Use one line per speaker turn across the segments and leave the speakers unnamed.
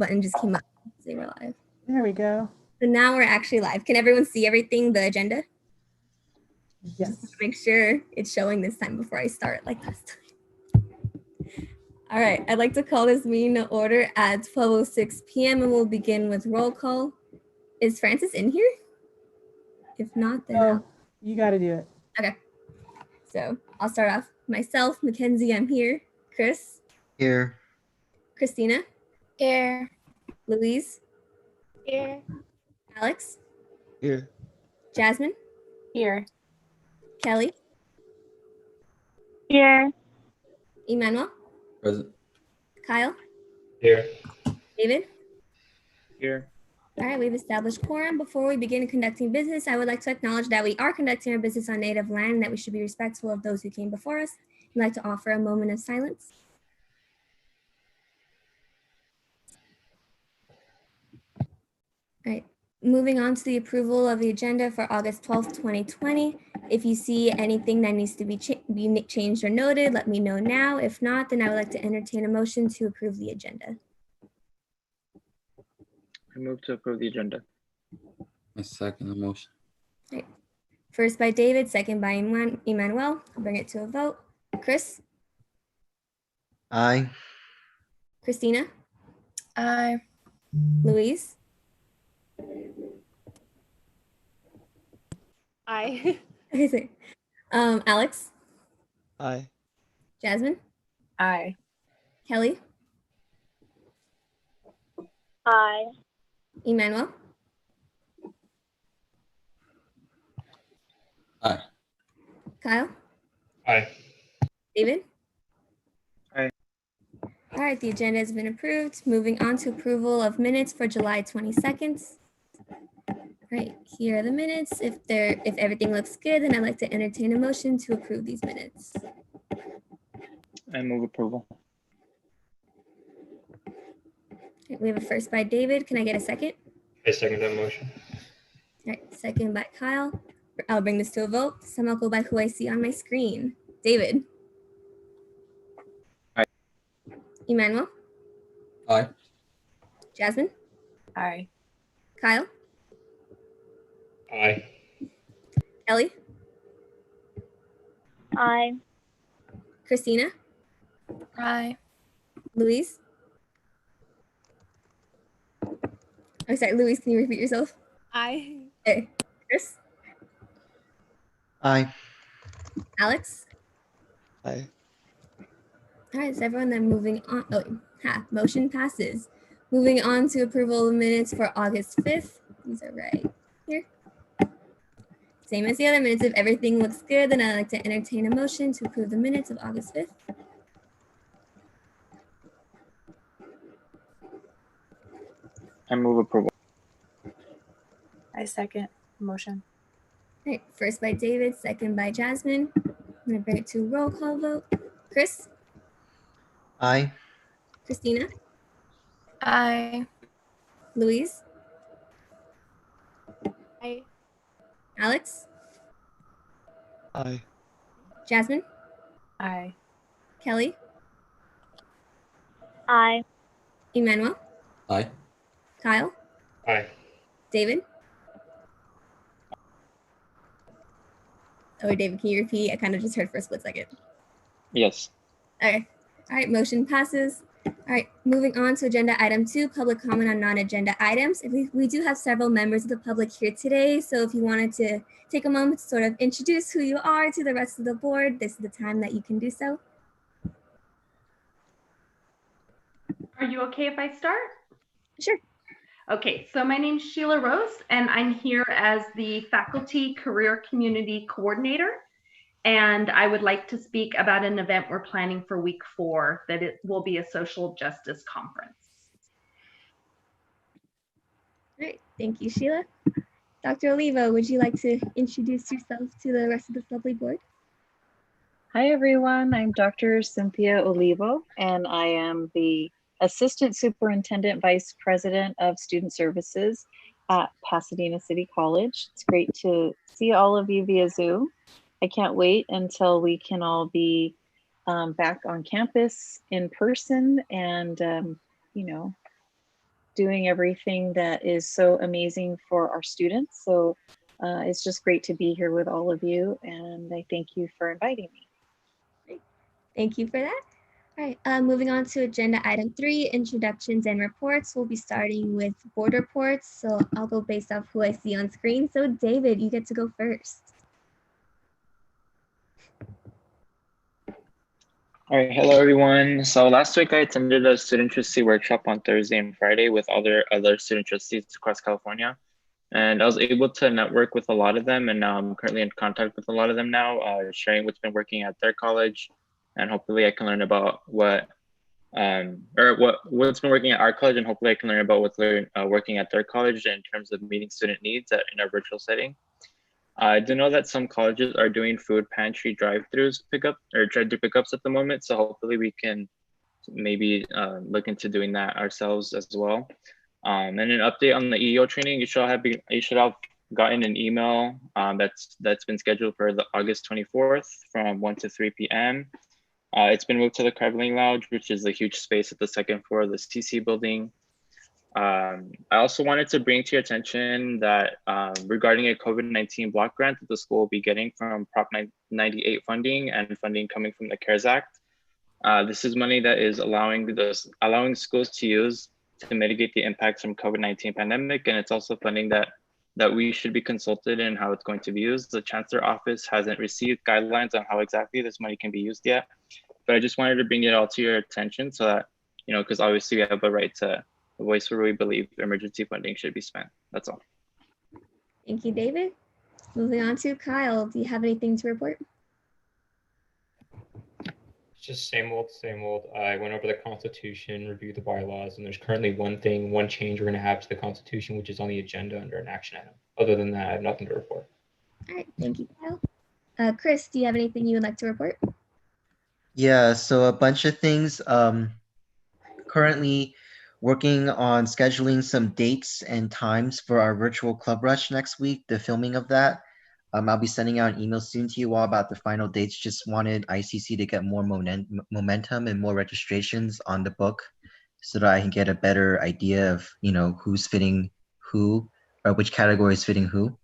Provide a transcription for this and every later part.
button just came up. Say we're live.
There we go.
So now we're actually live. Can everyone see everything, the agenda?
Yes.
Just make sure it's showing this time before I start like last time. All right, I'd like to call this meeting to order at 12:06 p.m. and we'll begin with roll call. Is Francis in here? If not, then
Oh, you got to do it.
okay. So I'll start off. Myself, Mackenzie, I'm here. Chris?
Here.
Christina?
Here.
Louise?
Here.
Alex?
Here.
Jasmine?
Here.
Kelly?
Here.
Emmanuel?
Present.
Kyle?
Here.
David?
Here.
All right, we've established quorum. Before we begin conducting business, I would like to acknowledge that we are conducting our business on native land and that we should be respectful of those who came before us. I'd like to offer a moment of silence. All right, moving on to the approval of the agenda for August 12th, 2020. If you see anything that needs to be changed or noted, let me know now. If not, then I would like to entertain a motion to approve the agenda.
I move to approve the agenda.
I second the motion.
Right. First by David, second by Emmanuel. I'll bring it to a vote. Chris?
Aye.
Christina?
Aye.
Louise?
Aye.
Okay, sorry. Alex?
Aye.
Jasmine?
Aye.
Kelly?
Aye.
Emmanuel?
Aye.
Kyle?
Aye.
David?
Aye.
All right, the agenda has been approved. Moving on to approval of minutes for July 22nd. All right, here are the minutes. If everything looks good, then I'd like to entertain a motion to approve these minutes.
I move approval.
Okay, we have a first by David. Can I get a second?
I second that motion.
All right, second by Kyle. I'll bring this to a vote. Some I'll go by who I see on my screen. David?
Aye.
Emmanuel?
Aye.
Jasmine?
Aye.
Kyle?
Aye.
Ellie?
Aye.
Christina?
Aye.
Louise? I'm sorry, Louise, can you repeat yourself?
Aye.
Okay. Chris?
Aye.
Alex?
Aye.
All right, so everyone then moving on. Motion passes. Moving on to approval of minutes for August 5th. These are right here. Same as the other minutes. If everything looks good, then I'd like to entertain a motion to approve the minutes of August 5th.
I move approval.
I second motion.
All right, first by David, second by Jasmine. I'm gonna bring it to a roll call vote. Chris?
Aye.
Christina?
Aye.
Louise?
Aye.
Alex?
Aye.
Jasmine?
Aye.
Kelly?
Aye.
Emmanuel?
Aye.
Kyle?
Aye.
David? Oh, David, can you repeat? I kind of just heard for a split second.
Yes.
Okay. All right, motion passes. All right, moving on to agenda item 2, public comment on non-agenda items. We do have several members of the public here today, so if you wanted to take a moment to sort of introduce who you are to the rest of the board, this is the time that you can do so.
Are you okay if I start?
Sure.
Okay, so my name's Sheila Rose, and I'm here as the Faculty Career Community Coordinator. And I would like to speak about an event we're planning for week 4, that it will be a social justice conference.
All right, thank you, Sheila. Dr. Olivo, would you like to introduce yourself to the rest of the lovely board?
Hi, everyone. I'm Dr. Cynthia Olivo, and I am the Assistant Superintendent Vice President of Student Services at Pasadena City College. It's great to see all of you via Zoom. I can't wait until we can all be back on campus in person and, you know, doing everything that is so amazing for our students. So it's just great to be here with all of you, and I thank you for inviting me.
Thank you for that. All right, moving on to agenda item 3, introductions and reports. We'll be starting with board reports. So I'll go based off who I see on screen. So David, you get to go first.
All right, hello everyone. So last week I attended a student trustee workshop on Thursday and Friday with other student trustees across California. And I was able to network with a lot of them, and now I'm currently in contact with a lot of them now, sharing what's been working at their college, and hopefully I can learn about what's been working at our college, and hopefully I can learn about what's working at their college in terms of meeting student needs in a virtual setting. I do know that some colleges are doing food pantry drive-throughs pickups at the moment, so hopefully we can maybe look into doing that ourselves as well. And an update on the EEO training, you should have gotten an email that's been scheduled for the August 24th from 1 to 3 p.m. It's been moved to the Traveling Lounge, which is a huge space at the second floor of the CC building. I also wanted to bring to your attention that regarding a COVID-19 block grant that the school will be getting from Prop 98 funding and funding coming from the CARES Act. This is money that is allowing schools to use to mitigate the impacts from COVID-19 pandemic, and it's also funding that we should be consulted in how it's going to be used. The Chancellor Office hasn't received guidelines on how exactly this money can be used yet, but I just wanted to bring it all to your attention so that, because obviously we have a right to voice where we believe emergency funding should be spent. That's all.
Thank you, David. Moving on to Kyle. Do you have anything to report?
It's just same old, same old. I went over the Constitution, reviewed the bylaws, and there's currently one change we're going to have to the Constitution, which is on the agenda under an action item. Other than that, I have nothing to report.
All right, thank you, Kyle. Chris, do you have anything you would like to report?
Yeah, so a bunch of things. Currently working on scheduling some dates and times for our virtual Club Rush next week, the filming of that. I'll be sending out an email soon to you all about the final dates. Just wanted ICC to get more momentum and more registrations on the book so that I can get a better idea of, who's fitting who or which category is fitting who.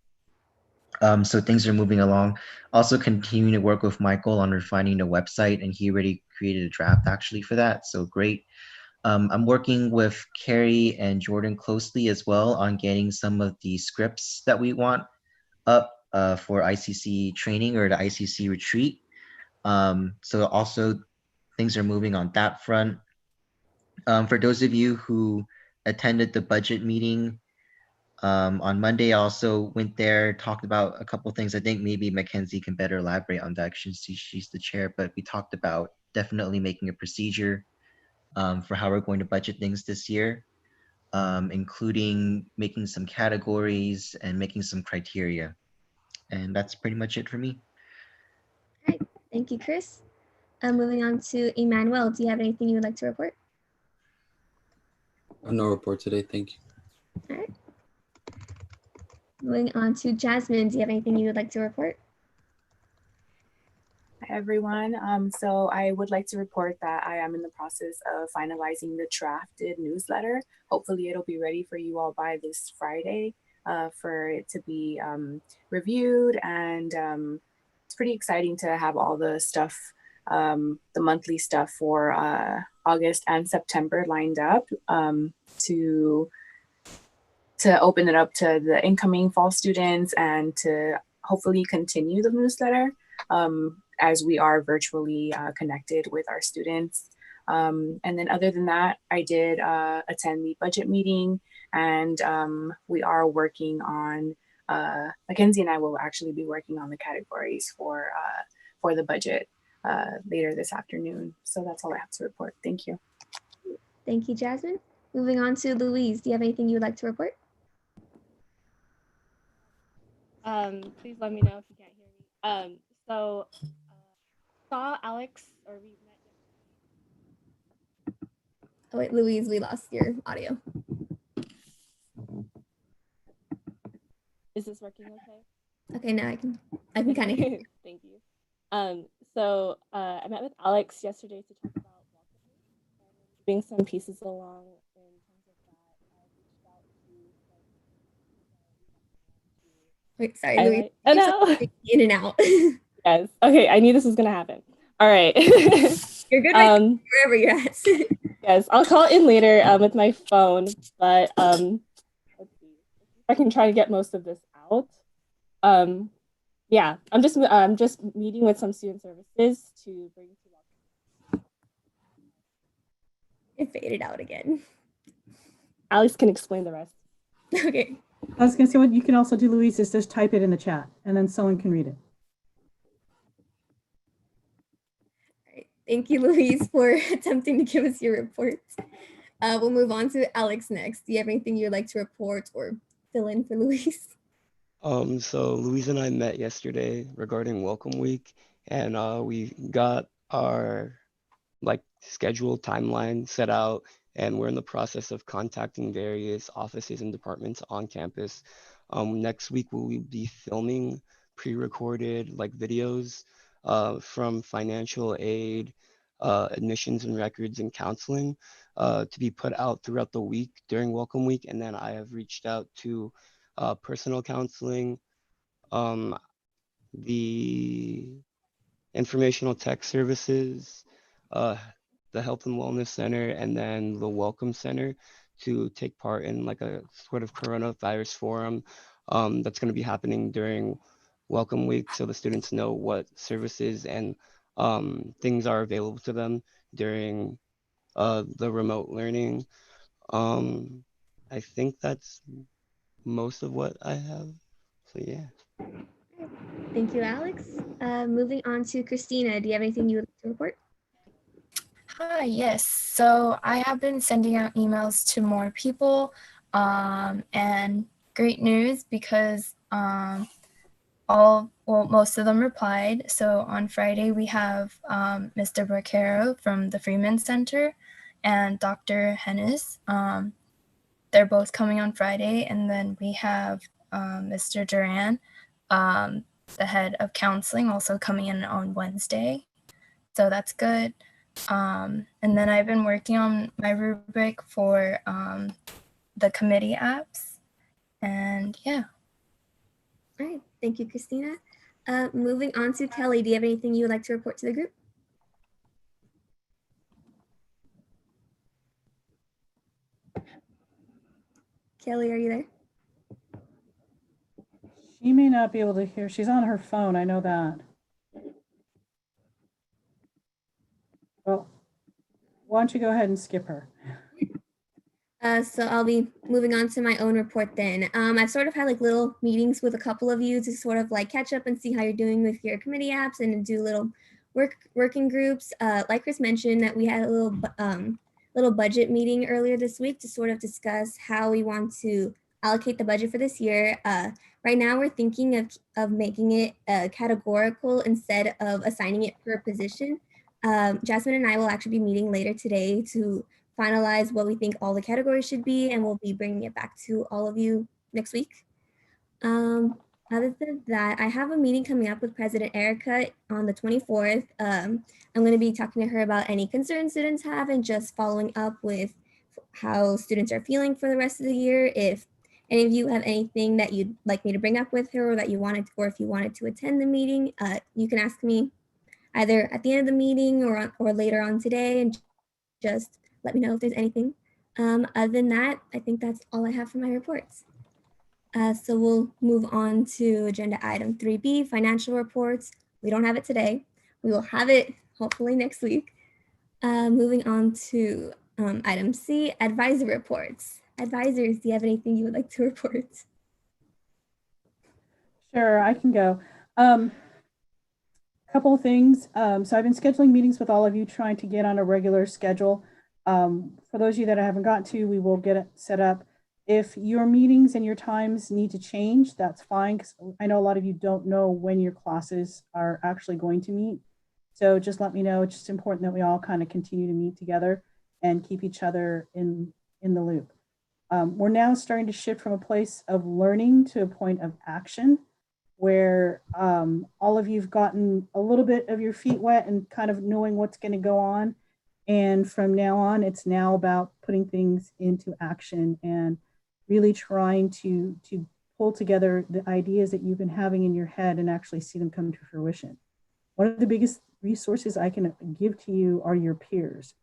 So things are moving along. Also continuing to work with Michael on refining the website, and he already created a draft actually for that. So great. I'm working with Carrie and Jordan closely as well on getting some of the scripts that we want up for ICC training or the ICC retreat. So also things are moving on that front. For those of you who attended the budget meeting on Monday, I also went there, talked about a couple things. I think maybe Mackenzie can better elaborate on that since she's the chair, but we talked about definitely making a procedure for how we're going to budget things this year, including making some categories and making some criteria. And that's pretty much it for me.
All right, thank you, Chris. Moving on to Emmanuel, do you have anything you would like to report?
No report today, thank you.
All right. Moving on to Jasmine, do you have anything you would like to report?
Hi, everyone. So I would like to report that I am in the process of finalizing the drafted newsletter. Hopefully it'll be ready for you all by this Friday for it to be reviewed. And it's pretty exciting to have all the stuff, the monthly stuff for August and September lined up to open it up to the incoming fall students and to hopefully continue the newsletter. As we are virtually connected with our students. And then other than that, I did attend the budget meeting, and we are working on, Mackenzie and I will actually be working on the categories for the budget later this afternoon. So that's all I have to report. Thank you.
Thank you, Jasmine. Moving on to Louise, do you have anything you would like to report?
Please let me know if you can't hear me. So saw Alex, or we met yesterday.
Oh wait, Louise, we lost your audio.
Is this working okay?
Okay, now I can kind of hear you.
Thank you. So I met with Alex yesterday to talk about moving some pieces along in terms of that.
Wait, sorry,
All
Louise.
right. Oh no.
In and out.
Yes. Okay. I knew this was gonna happen. All right.
You're good right
um,
wherever you're at.
yes, I'll call in later with my phone, but let's see if I can try to get most of this out. Yeah, I'm just meeting with some student services to bring to.
It faded out again.
Alex can explain the rest.
Okay.
I was going to say what you can also do, Louise, is just type it in the chat and then someone can read it.
All right. Thank you, Louise, for attempting to give us your report. We'll move on to Alex next. Do you have anything you'd like to report or fill in for Louise?
So Louise and I met yesterday regarding Welcome Week, and we got our scheduled timeline set out, and we're in the process of contacting various offices and departments on campus. Next week we'll be filming pre-recorded videos from financial aid, admissions and records and counseling to be put out throughout the week during Welcome Week. And then I have reached out to personal counseling, the informational tech services, the Health and Wellness Center, and then the Welcome Center to take part in a sort of coronavirus forum that's going to be happening during Welcome Week, so the students know what services and things are available to them during the remote learning. I think that's most of what I have. So yeah.
Thank you, Alex. Moving on to Christina. Do you have anything you would like to report?
Hi, yes. So I have been sending out emails to more people, and great news because most of them replied. So on Friday we have Mr. Barquero from the Freeman Center and Dr. Hennis. They're both coming on Friday, and then we have Mr. Duran, the head of counseling, also coming in on Wednesday. So that's good. And then I've been working on my rubric for the committee apps, and yeah.
All right, thank you, Christina. Moving on to Kelly, do you have anything you would like to report to the group? Kelly, are you there?
She may not be able to hear. She's on her phone. I know that. Well, why don't you go ahead and skip her?
So I'll be moving on to my own report then. I've sort of had little meetings with a couple of you to sort of catch up and see how you're doing with your committee apps and do little working groups. Like Chris mentioned, that we had a little budget meeting earlier this week to sort of discuss how we want to allocate the budget for this year. Right now we're thinking of making it categorical instead of assigning it per position. Jasmine and I will actually be meeting later today to finalize what we think all the categories should be, and we'll be bringing it back to all of you next week. Other than that, I have a meeting coming up with President Erica on the 24th. I'm going to be talking to her about any concerns students have and just following up with how students are feeling for the rest of the year. If any of you have anything that you'd like me to bring up with her, or that you wanted, or if you wanted to attend the meeting, you can ask me either at the end of the meeting or later on today, and just let me know if there's anything. Other than that, I think that's all I have for my reports. So we'll move on to agenda item 3B, financial reports. We don't have it today. We will have it hopefully next week. Moving on to item C, advisor reports. Advisors, do you have anything you would like to report?
Sure, I can go. Couple of things. So I've been scheduling meetings with all of you, trying to get on a regular schedule. For those of you that I haven't gotten to, we will get it set up. If your meetings and your times need to change, that's fine, because I know a lot of you don't know when your classes are actually going to meet. So just let me know. It's just important that we all kind of continue to meet together and keep each other in the loop. We're now starting to shift from a place of learning to a point of action, where all of you've gotten a little bit of your feet wet and kind of knowing what's going to go on. And from now on, it's now about putting things into action and really trying to pull together the ideas that you've been having in your head and actually see them come to fruition. One of the biggest resources I can give to you are your peers.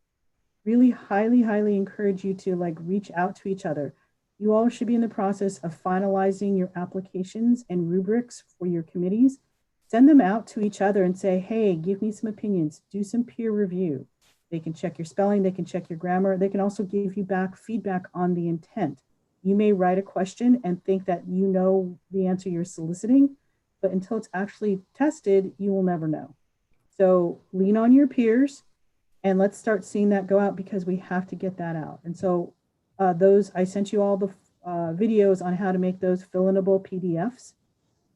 Really highly encourage you to like reach out to each other. You all should be in the process of finalizing your applications and rubrics for your committees. Send them out to each other and say, hey, give me some opinions, do some peer review. They can check your spelling, they can check your grammar, they can also give you back feedback on the intent. You may write a question and think that you know the answer you're soliciting, but until it's actually tested, you will never know. So lean on your peers and let's start seeing that go out, because we have to get that out. And so I sent you all the videos on how to make those fill-inable PDFs.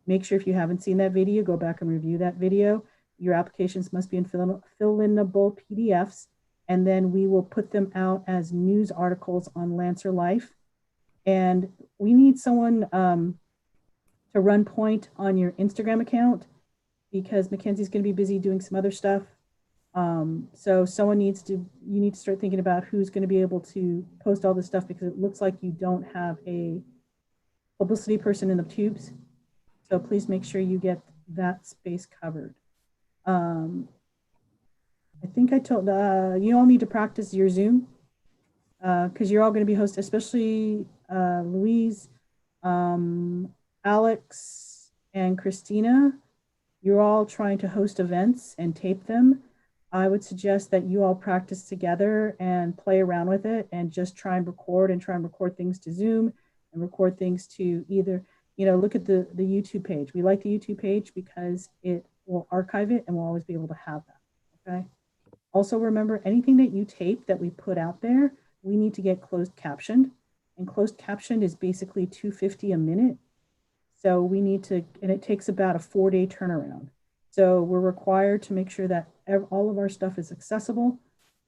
Make sure if you haven't seen that video, go back and review that video. Your applications must be in fill-inable PDFs, and then we will put them out as news articles on Lancer Life. And we need someone to run point on your Instagram account, because Mackenzie's going to be busy doing some other stuff. So you need to start thinking about who's going to be able to post all this stuff, because it looks like you don't have a publicity person in the tubes. So please make sure you get that space covered. I think I told, you all need to practice your Zoom, because you're all going to be hosted, especially Louise, Alex, and Christina. You're all trying to host events and tape them. I would suggest that you all practice together and play around with it and just try and record things to Zoom and record things to either, look at the YouTube page. We like the YouTube page because it will archive it and we'll always be able to have that, okay? Also remember, anything that you tape that we put out there, we need to get closed captioned. And closed captioned is basically $2.50 a minute. So we need to, and it takes about a 4-day turnaround. So we're required to make sure that all of our stuff is accessible.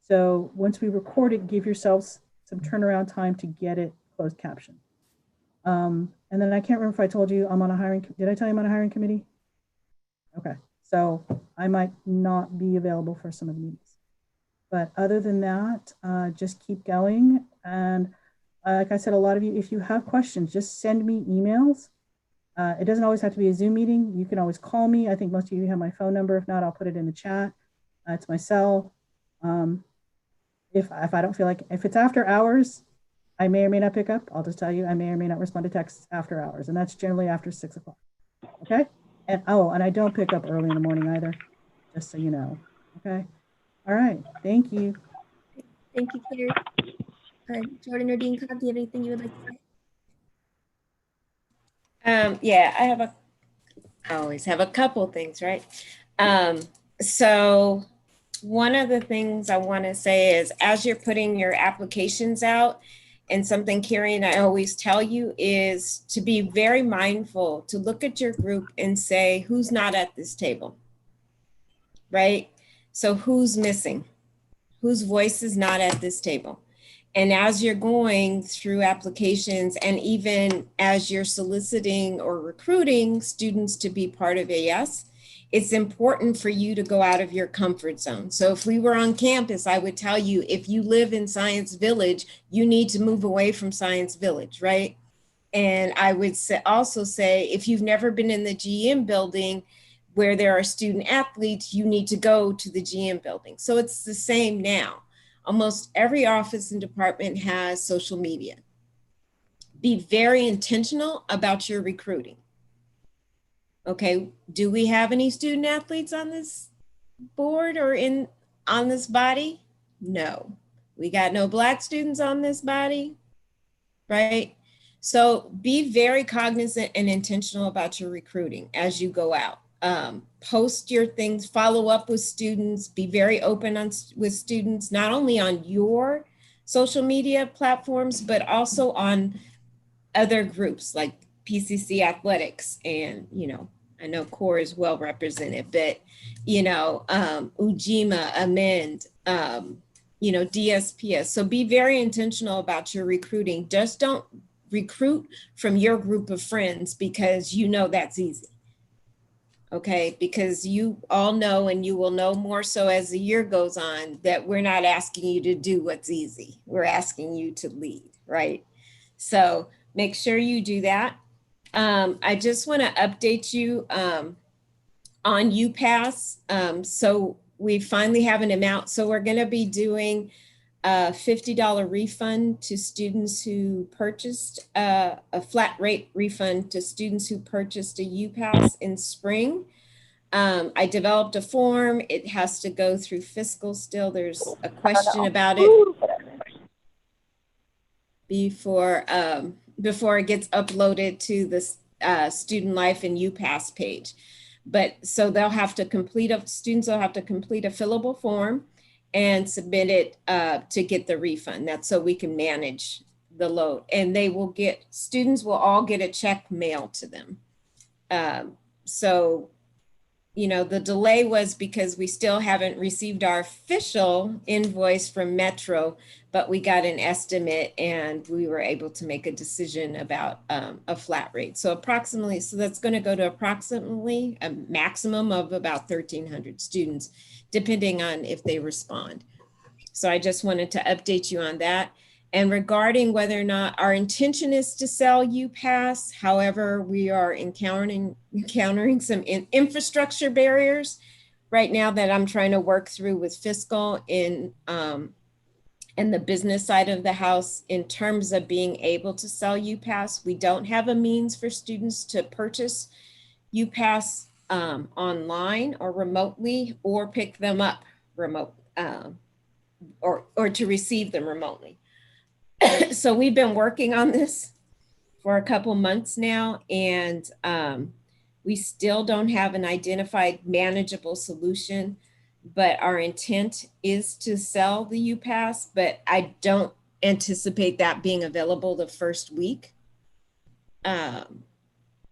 So once we record it, give yourselves some turnaround time to get it closed captioned. And then I can't remember if I told you I'm on a hiring, did I tell you I'm on a hiring committee? Okay, so I might not be available for some of the meetings. But other than that, just keep going. And like I said, a lot of you, if you have questions, just send me emails. It doesn't always have to be a Zoom meeting. You can always call me. I think most of you have my phone number. If not, I'll put it in the chat. It's my cell. If I don't feel like, if it's after hours, I may or may not pick up. I'll just tell you, I may or may not respond to texts after hours. And that's generally after 6 o'clock. Okay. And and I don't pick up early in the morning either, just so you know. Okay. All right. Thank you.
Thank you, Claire. Jordan or Dean, do you have anything you would like to say?
Yeah, I always have a couple things, right? So one of the things I want to say is, as you're putting your applications out, and something Carrie and I always tell you is to be very mindful to look at your group and say, who's not at this table, right? So who's missing? Whose voice is not at this table? And as you're going through applications, and even as you're soliciting or recruiting students to be part of AS, it's important for you to go out of your comfort zone. So if we were on campus, I would tell you, if you live in Science Village, you need to move away from Science Village, right? And I would also say, if you've never been in the GM building where there are student athletes, you need to go to the GM building. So it's the same now. Almost every office and department has social media. Be very intentional about your recruiting. Okay, do we have any student athletes on this board or on this body? No. We got no Black students on this body, right? So be very cognizant and intentional about your recruiting as you go out. Post your things, follow up with students, be very open with students, not only on your social media platforms, but also on other groups like PCC Athletics. And, I know CORE is well represented, but, Ujima, Amend, DSPS. So be very intentional about your recruiting. Just don't recruit from your group of friends because that's easy. Okay, because you all know, and you will know more so as the year goes on, that we're not asking you to do what's easy. We're asking you to lead, right? So make sure you do that. I just want to update you on UPass. So we finally have an amount. So we're going to be doing a $50 refund to students who purchased a flat rate refund to students who purchased a UPass in spring. I developed a form. It has to go through fiscal still. There's a question about it before it gets uploaded to the Student Life and UPass page. But so students will have to complete a fillable form and submit it to get the refund. That's so we can manage the load. And students will all get a check mailed to them. So, you know, the delay was because we still haven't received our official invoice from Metro, but we got an estimate and we were able to make a decision about a flat rate. So that's going to go to approximately a maximum of about 1,300 students, depending on if they respond. So I just wanted to update you on that. And regarding whether or not our intention is to sell UPass, however, we are encountering some infrastructure barriers right now that I'm trying to work through with fiscal in the business side of the house in terms of being able to sell UPass. We don't have a means for students to purchase UPass online or remotely, or pick them up remote or to receive them remotely. So we've been working on this for a couple months now, and we still don't have an identified manageable solution, but our intent is to sell the UPass, but I don't anticipate that being available the first week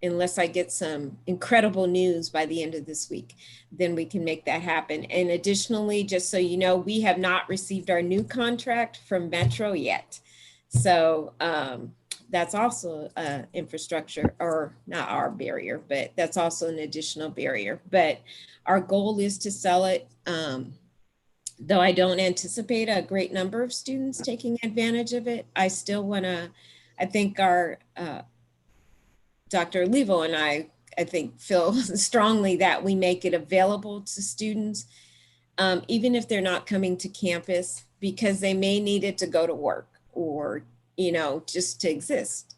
unless I get some incredible news by the end of this week, then we can make that happen. And additionally, just so you know, we have not received our new contract from Metro yet. So that's also infrastructure, or not our barrier, but that's also an additional barrier. But our goal is to sell it, though I don't anticipate a great number of students taking advantage of it. I still want to, I think our Dr. Olivo and I think feel strongly that we make it available to students, even if they're not coming to campus, because they may need it to go to work, or, you know, just to exist.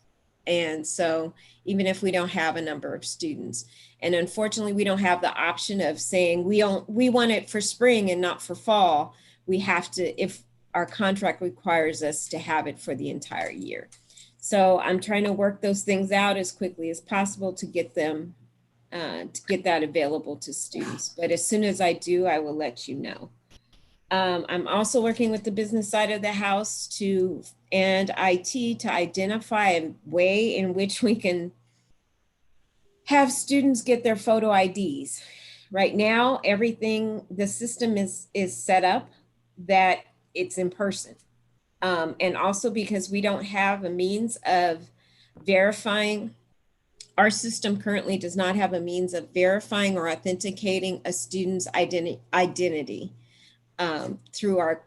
And so even if we don't have a number of students, and unfortunately we don't have the option of saying we want it for spring and not for fall, we have to, if our contract requires us to have it for the entire year. So I'm trying to work those things out as quickly as possible to get them, to get that available to students. But as soon as I do, I will let you know. I'm also working with the business side of the house and IT to identify a way in which we can have students get their photo IDs. Right now, the system is set up that it's in person. And also because we don't have a means of verifying, our system currently does not have a means of verifying or authenticating a student's identity. Through our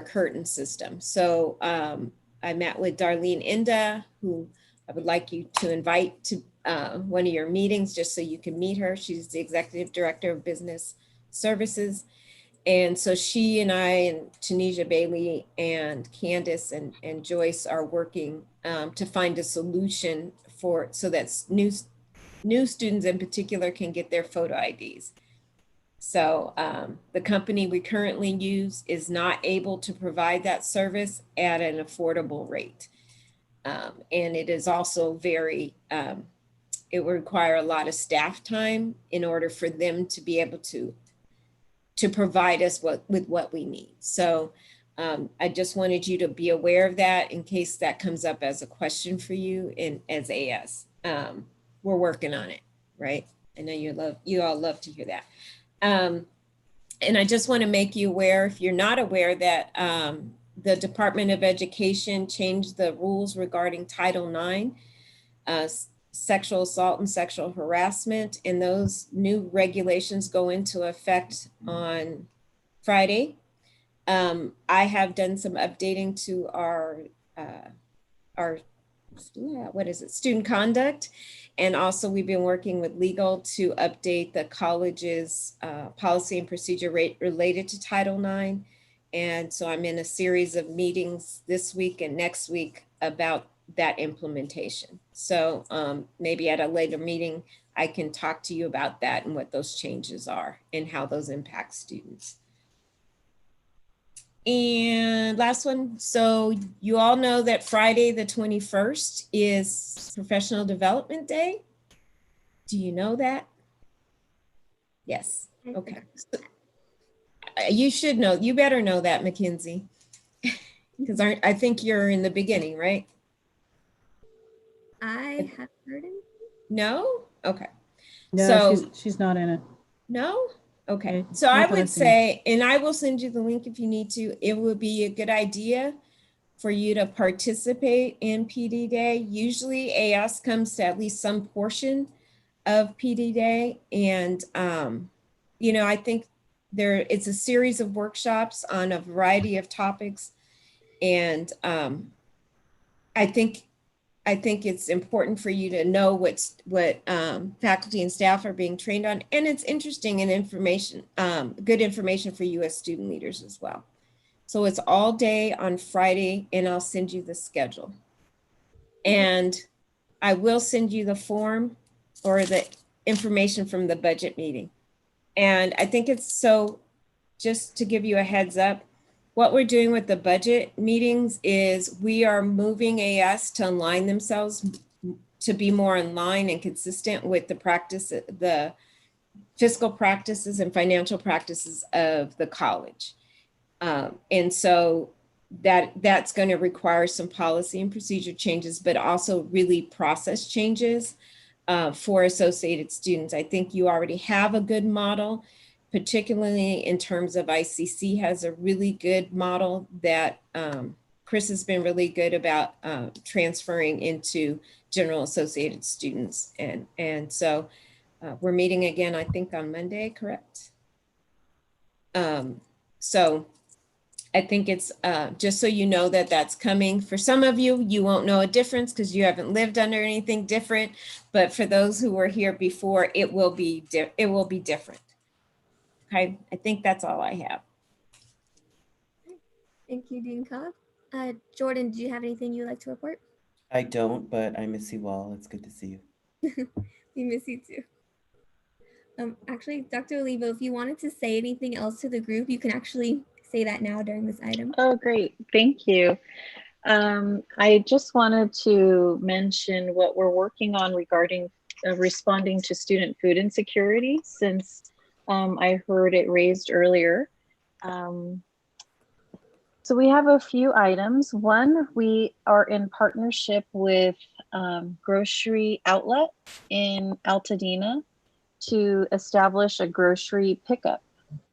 Curtin system. So I met with Darlene Inda, who I would like you to invite to one of your meetings just so you can meet her. She's the Executive Director of Business Services. And so she and I and Tanisha Bailey and Candace and Joyce are working to find a solution so that new students in particular can get their photo IDs. So the company we currently use is not able to provide that service at an affordable rate. And it is also very, it would require a lot of staff time in order for them to be able to provide us with what we need. So I just wanted you to be aware of that in case that comes up as a question for you as AS. We're working on it, right? I know you all love to hear that. And I just want to make you aware, if you're not aware, that the Department of Education changed the rules regarding Title IX, sexual assault and sexual harassment, and those new regulations go into effect on Friday. I have done some updating to our what is it, student conduct. And also we've been working with legal to update the college's policy and procedure related to Title IX. And so I'm in a series of meetings this week and next week about that implementation. So maybe at a later meeting, I can talk to you about that and what those changes are and how those impact students. And last one, so you all know that Friday the 21st is Professional Development Day. Do you know that? Yes, okay. So, you should know, you better know that, Mackenzie, because I think you're in the beginning, right?
I have heard it.
No? Okay.
No,
So
she's not in it.
no? Okay.
Okay,
So
not
I
that I've
would
seen.
say, and I will send you the link if you need to, it would be a good idea for you to participate in PD Day. Usually AS comes to at least some portion of PD Day. And, you know, I think it's a series of workshops on a variety of topics. And I think it's important for you to know what faculty and staff are being trained on. And it's interesting and information, good information for you as student leaders as well. So it's all day on Friday, and I'll send you the schedule. And I will send you the form or the information from the budget meeting. And I think it's so, just to give you a heads up, what we're doing with the budget meetings is we are moving AS to align themselves to be more in line and consistent with the practice, the fiscal practices and financial practices of the college. And so that's going to require some policy and procedure changes, but also really process changes for associated students. I think you already have a good model, particularly in terms of ICC has a really good model that Chris has been really good about transferring into general associated students. And so we're meeting again, I think on Monday, correct? So I think it's just so you know that that's coming. For some of you, you won't know a difference because you haven't lived under anything different. But for those who were here before, it will be different. Okay, I think that's all I have.
Thank you, Dean Cobb. Jordan, do you have anything you'd like to report?
I don't, but I miss you all. It's good to see you.
We miss you too. Actually, Dr. Olivo, if you wanted to say anything else to the group, you can actually say that now during this item.
Oh, great. Thank you. I just wanted to mention what we're working on regarding responding to student food insecurity, since I heard it raised earlier. So we have a few items. One, we are in partnership with Grocery Outlet in Altadena to establish a grocery pickup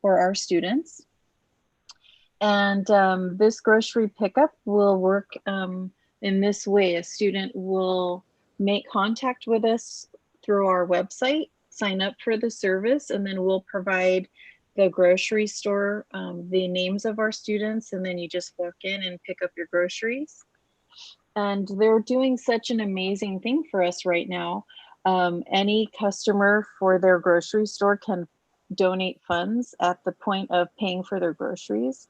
for our students. And this grocery pickup will work in this way. A student will make contact with us through our website, sign up for the service, and then we'll provide the grocery store the names of our students, and then you just walk in and pick up your groceries. And they're doing such an amazing thing for us right now. Any customer for their grocery store can donate funds at the point of paying for their groceries,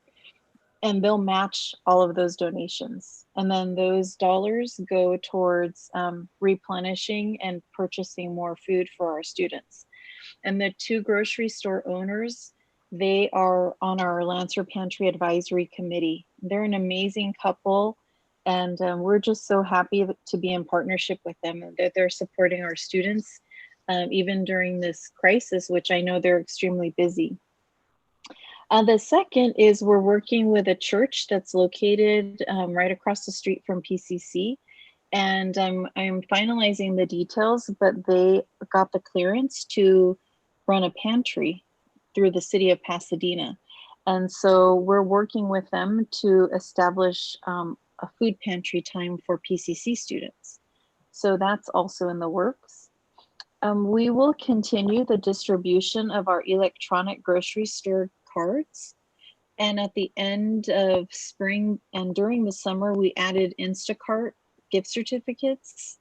and they'll match all of those donations. And then those dollars go towards replenishing and purchasing more food for our students. And the two grocery store owners, they are on our Lancer Pantry Advisory Committee. They're an amazing couple, and we're just so happy to be in partnership with them, that they're supporting our students even during this crisis, which I know they're extremely busy. The second is we're working with a church that's located right across the street from PCC. And I'm finalizing the details, but they got the clearance to run a pantry through the city of Pasadena. And so we're working with them to establish a food pantry time for PCC students. So that's also in the works. We will continue the distribution of our electronic grocery store cards. And at the end of spring and during the summer, we added Instacart gift certificates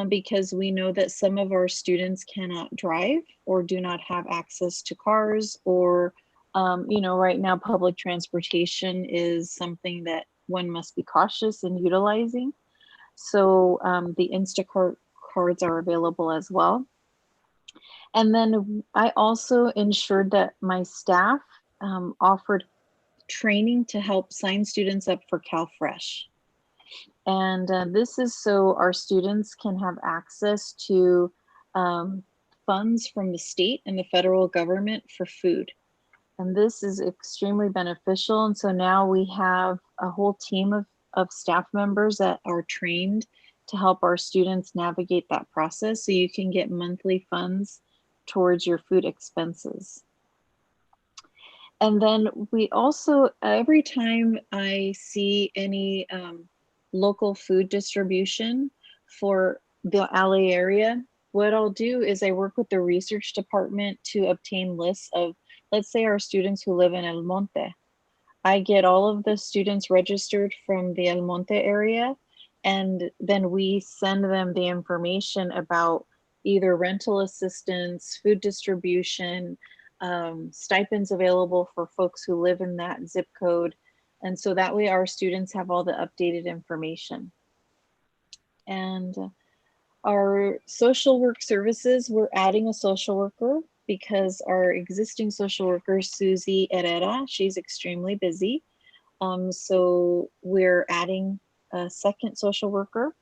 because we know that some of our students cannot drive or do not have access to cars, or right now public transportation is something that one must be cautious in utilizing. So the Instacart cards are available as well. And then I also ensured that my staff offered training to help sign students up for CalFresh. And this is so our students can have access to funds from the state and the federal government for food. And this is extremely beneficial. And so now we have a whole team of staff members that are trained to help our students navigate that process so you can get monthly funds towards your food expenses. And then we also, every time I see any local food distribution for the LA area, what I'll do is I work with the research department to obtain lists of, let's say, our students who live in El Monte. I get all of the students registered from the El Monte area, and then we send them the information about either rental assistance, food distribution, stipends available for folks who live in that zip code. And so that way our students have all the updated information. And our social work services, we're adding a social worker because our existing social worker, Susie Herrera, she's extremely busy. So we're adding a second social worker,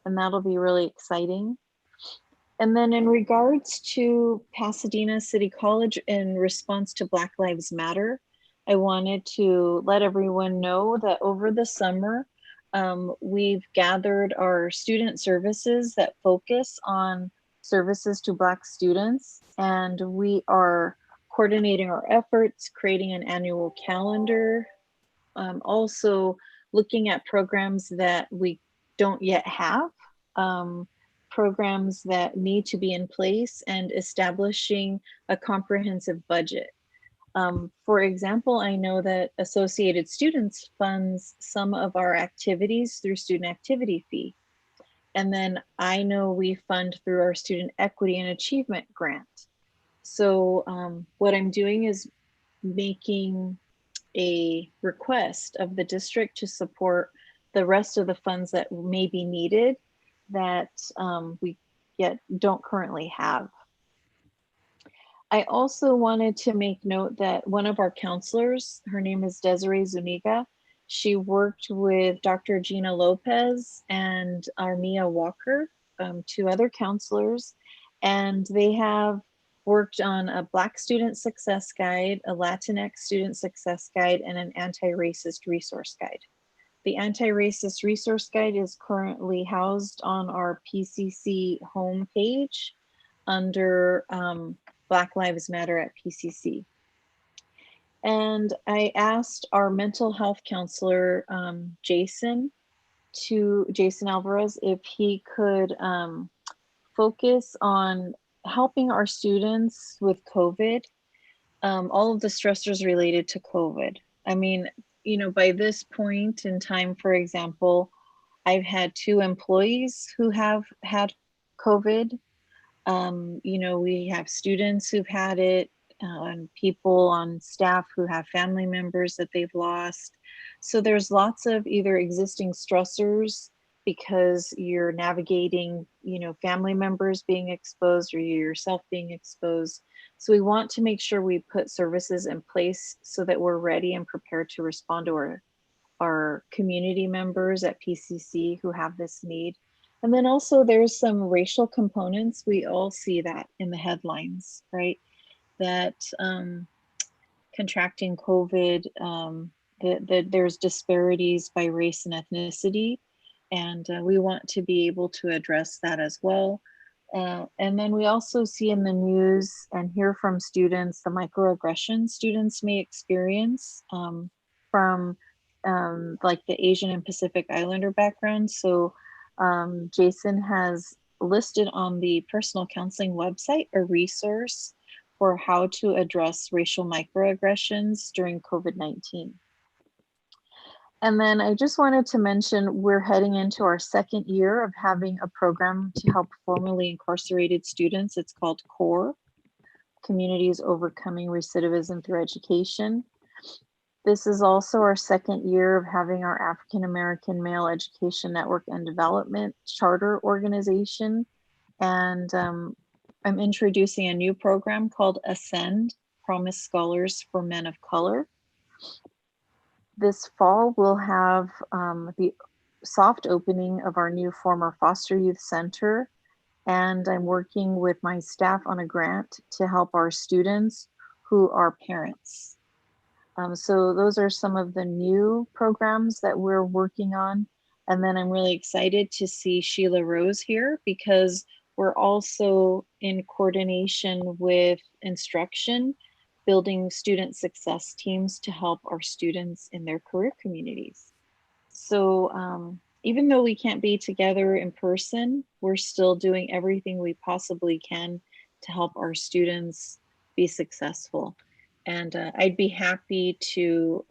and that'll be really exciting. And then in regards to Pasadena City College, in response to Black Lives Matter, I wanted to let everyone know that over the summer, we've gathered our student services that focus on services to Black students, and we are coordinating our efforts, creating an annual calendar, also looking at programs that we don't yet have, programs that need to be in place, and establishing a comprehensive budget. For example, I know that Associated Students funds some of our activities through student activity fee. And then I know we fund through our Student Equity and Achievement Grant. So what I'm doing is making a request of the district to support the rest of the funds that may be needed that we yet don't currently have. I also wanted to make note that one of our counselors, her name is Desiree Zuniga, she worked with Dr. Gina Lopez and Armia Walker, two other counselors, and they have worked on a Black Student Success Guide, a Latinx Student Success Guide, and an Anti-Racist Resource Guide. The Anti-Racist Resource Guide is currently housed on our PCC homepage under Black Lives Matter at PCC. And I asked our mental health counselor, Jason Alvarez, if he could focus on helping our students with COVID, all of the stressors related to COVID. I mean, by this point in time, for example, I've had 2 employees who have had COVID. We have students who've had it, and people on staff who have family members that they've lost. So there's lots of either existing stressors because you're navigating, family members being exposed or you yourself being exposed. So we want to make sure we put services in place so that we're ready and prepared to respond to our community members at PCC who have this need. And then also there's some racial components. We all see that in the headlines, right? That contracting COVID, there's disparities by race and ethnicity. And we want to be able to address that as well. And then we also see in the news and hear from students the microaggressions students may experience from like the Asian and Pacific Islander background. So Jason has listed on the personal counseling website a resource for how to address racial microaggressions during COVID-19. And then I just wanted to mention we're heading into our second year of having a program to help formerly incarcerated students. It's called CORE, Communities Overcoming Recidivism Through Education. This is also our second year of having our African American Male Education Network and Development Charter Organization. And I'm introducing a new program called Ascend, Promise Scholars for Men of Color. This fall, we'll have the soft opening of our new former foster youth center. And I'm working with my staff on a grant to help our students who are parents. So those are some of the new programs that we're working on. And then I'm really excited to see Sheila Rose here because we're also in coordination with instruction, building student success teams to help our students in their career communities. So even though we can't be together in person, we're still doing everything we possibly can to help our students be successful. And I'd be happy to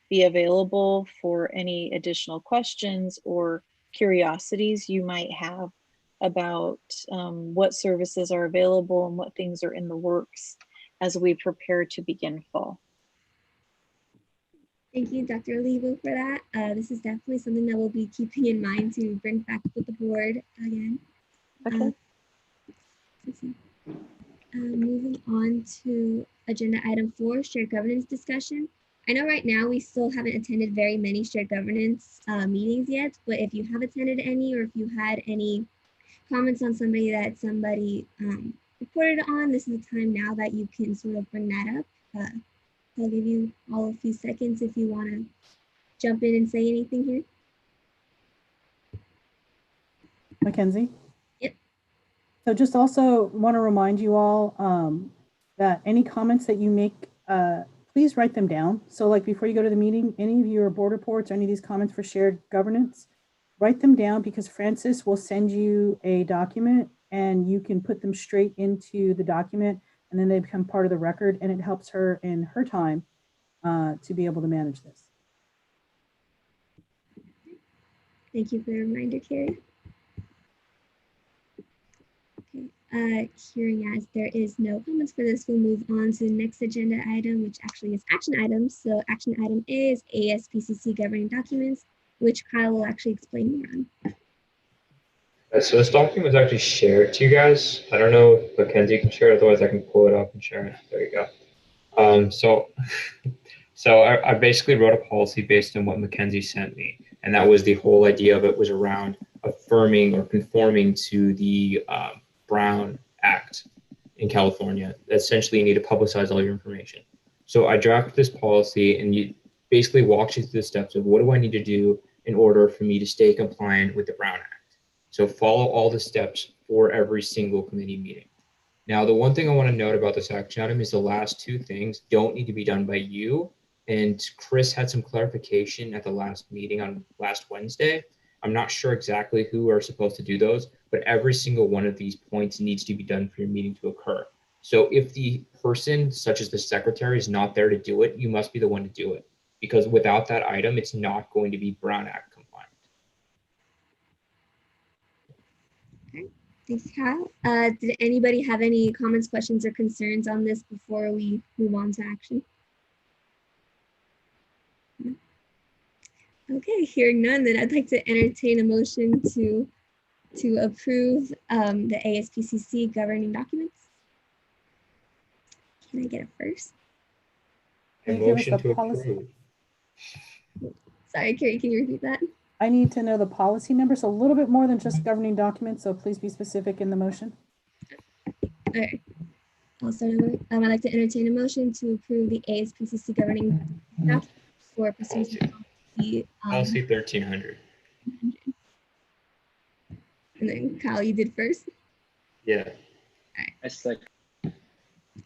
be available for any additional questions or curiosities you might have about what services are available and what things are in the works as we prepare to begin fall.
Thank you, Dr. Olivo, for that. This is definitely something that we'll be keeping in mind to bring back with the board again.
Okay.
Moving on to agenda item 4, shared governance discussion. I know right now we still haven't attended very many shared governance meetings yet, but if you have attended any or if you had any comments on somebody that somebody reported on, this is the time now that you can sort of bring that up. I'll give you all a few seconds if you want to jump in and say anything here.
Mackenzie?
Yep.
So just also want to remind you all that any comments that you make, please write them down. So like before you go to the meeting, any of your board reports or any of these comments for shared governance, write them down because Francis will send you a document and you can put them straight into the document and then they become part of the record and it helps her in her time to be able to manage this.
Thank you for the reminder, Carrie. Okay, hearing as there is no comments for this, we'll move on to the next agenda item, which actually is action items. So action item A is ASPCC governing documents, which Kyle will actually explain more on.
So this document was actually shared to you guys. I don't know if Mackenzie can share it, otherwise I can pull it up and share it. There you go. So I basically wrote a policy based on what Mackenzie sent me. And that was the whole idea of it was around affirming or conforming to the Brown Act in California. Essentially, you need to publicize all your information. So I drafted this policy and you basically walks you through the steps of what do I need to do in order for me to stay compliant with the Brown Act. So follow all the steps for every single committee meeting. Now, the one thing I want to note about this action item is the last two things don't need to be done by you. And Chris had some clarification at the last meeting on last Wednesday. I'm not sure exactly who are supposed to do those, but every single one of these points needs to be done for your meeting to occur. So if the person, such as the secretary, is not there to do it, you must be the one to do it. Because without that item, it's not going to be Brown Act compliant.
Okay, thanks, Kyle. Did anybody have any comments, questions, or concerns on this before we move on to action? No? Okay, hearing none, then I'd like to entertain a motion to approve the ASPCC governing documents. Can I get a first?
A motion to approve.
Sorry, Carrie, can you repeat that?
I need to know the policy number, so a little bit more than just governing documents, so please be specific in the motion.
Okay. Also, I'd like to entertain a motion to approve the ASPCC governing documents for procedure policy.
Policy 1300.
And then Kyle, you did first?
Yeah.
All right.
I second.
All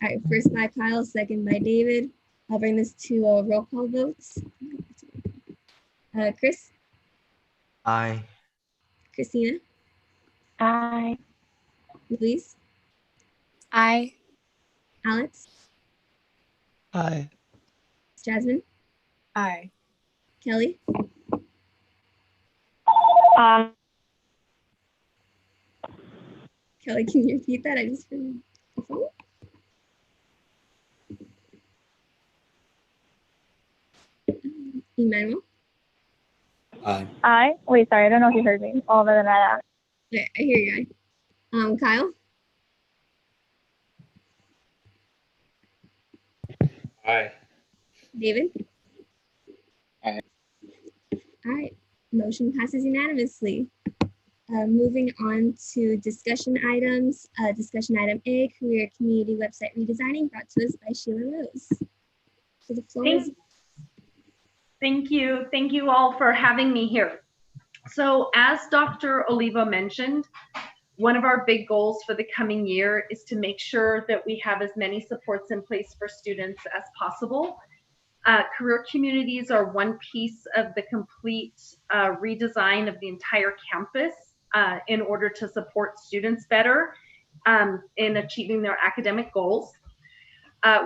right, first by Kyle, second by David. I'll bring this to roll call votes. Chris?
Aye.
Christina?
Aye.
Louise?
Aye.
Alex?
Aye.
Jasmine?
Aye.
Kelly? Kelly, can you repeat that? I just heard the phone. Emmanuel?
Aye. Wait, sorry, I don't know if you heard me. All other than that.
Okay, I hear you. Kyle?
Aye.
David?
Aye.
All right, motion passes unanimously. Moving on to discussion items. Discussion item A, career community website redesigning, brought to us by Sheila Rose. So the floor is.
Thank you. Thank you all for having me here. So as Dr. Olivo mentioned, one of our big goals for the coming year is to make sure that we have as many supports in place for students as possible. Career communities are one piece of the complete redesign of the entire campus in order to support students better in achieving their academic goals.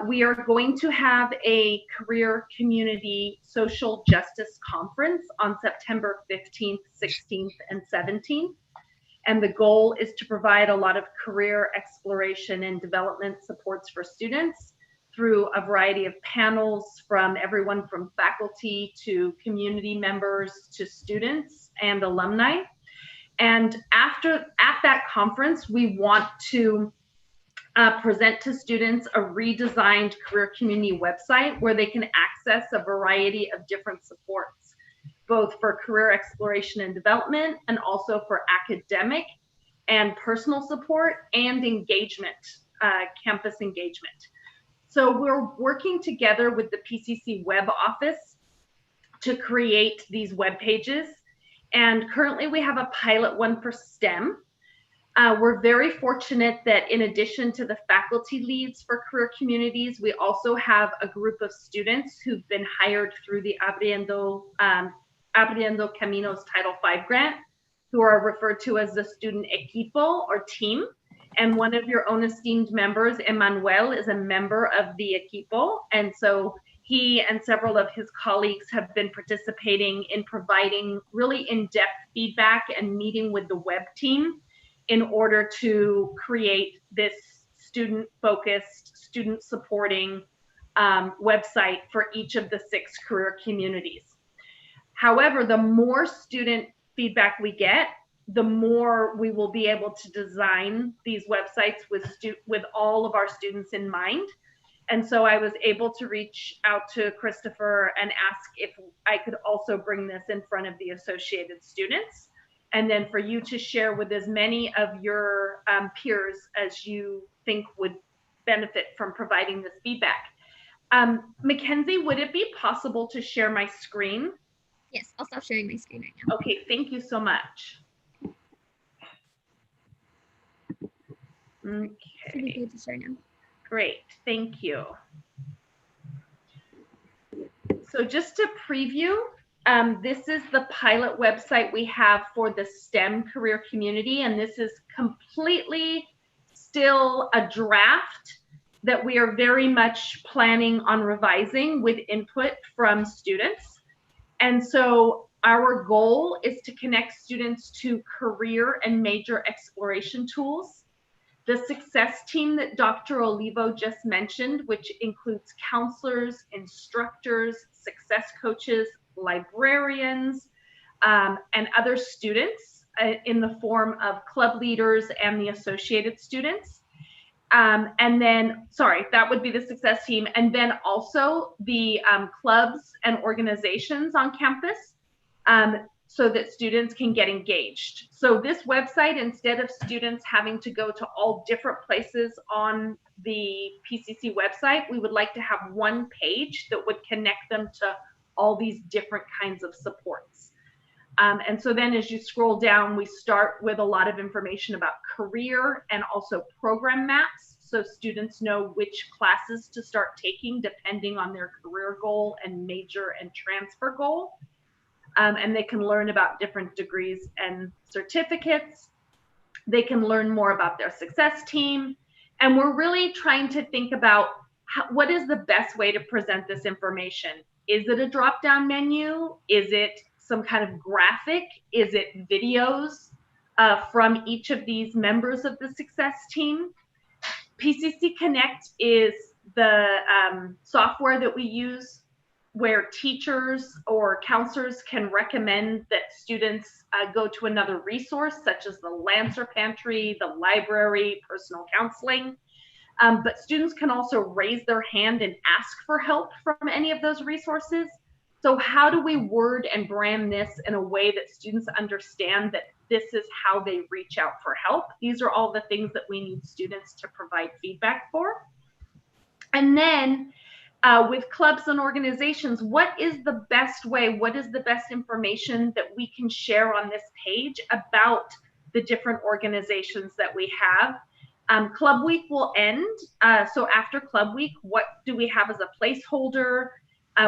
We are going to have a career community social justice conference on September 15th, 16th, and 17th. And the goal is to provide a lot of career exploration and development supports for students through a variety of panels from everyone from faculty to community members to students and alumni. And at that conference, we want to present to students a redesigned career community website where they can access a variety of different supports, both for career exploration and development and also for academic and personal support and engagement, campus engagement. So we're working together with the PCC web office to create these web pages. And currently we have a pilot one for STEM. We're very fortunate that in addition to the faculty leads for career communities, we also have a group of students who've been hired through the Abriendo Caminos Title V grant, who are referred to as the student equipo or team. And one of your own esteemed members, Emmanuel, is a member of the equipo. And so he and several of his colleagues have been participating in providing really in-depth feedback and meeting with the web team in order to create this student-focused, student-supporting website for each of the 6 career communities. However, the more student feedback we get, the more we will be able to design these websites with all of our students in mind. And so I was able to reach out to Christopher and ask if I could also bring this in front of the associated students, and then for you to share with as many of your peers as you think would benefit from providing this feedback. Mackenzie, would it be possible to share my screen?
Yes, I'll stop sharing my screen right now.
Okay, thank you so much. Okay.
To share now.
Great, thank you. So just to preview, this is the pilot website we have for the STEM career community, and this is completely still a draft that we are very much planning on revising with input from students. And so our goal is to connect students to career and major exploration tools. The success team that Dr. Olivo just mentioned, which includes counselors, instructors, success coaches, librarians, and other students in the form of club leaders and the associated students. And then, sorry, that would be the success team. And then also the clubs and organizations on campus so that students can get engaged. So this website, instead of students having to go to all different places on the PCC website, we would like to have one page that would connect them to all these different kinds of supports. And so then as you scroll down, we start with a lot of information about career and also program maps, so students know which classes to start taking depending on their career goal and major and transfer goal. And they can learn about different degrees and certificates. They can learn more about their success team. And we're really trying to think about what is the best way to present this information. Is it a drop-down menu? Is it some kind of graphic? Is it videos from each of these members of the success team? PCC Connect is the software that we use where teachers or counselors can recommend that students go to another resource, such as the Lancer Pantry, the library, personal counseling. But students can also raise their hand and ask for help from any of those resources. So how do we word and brand this in a way that students understand that this is how they reach out for help? These are all the things that we need students to provide feedback for. And then with clubs and organizations, what is the best way, what is the best information that we can share on this page about the different organizations that we have? Club Week will end. So after Club Week, what do we have as a placeholder?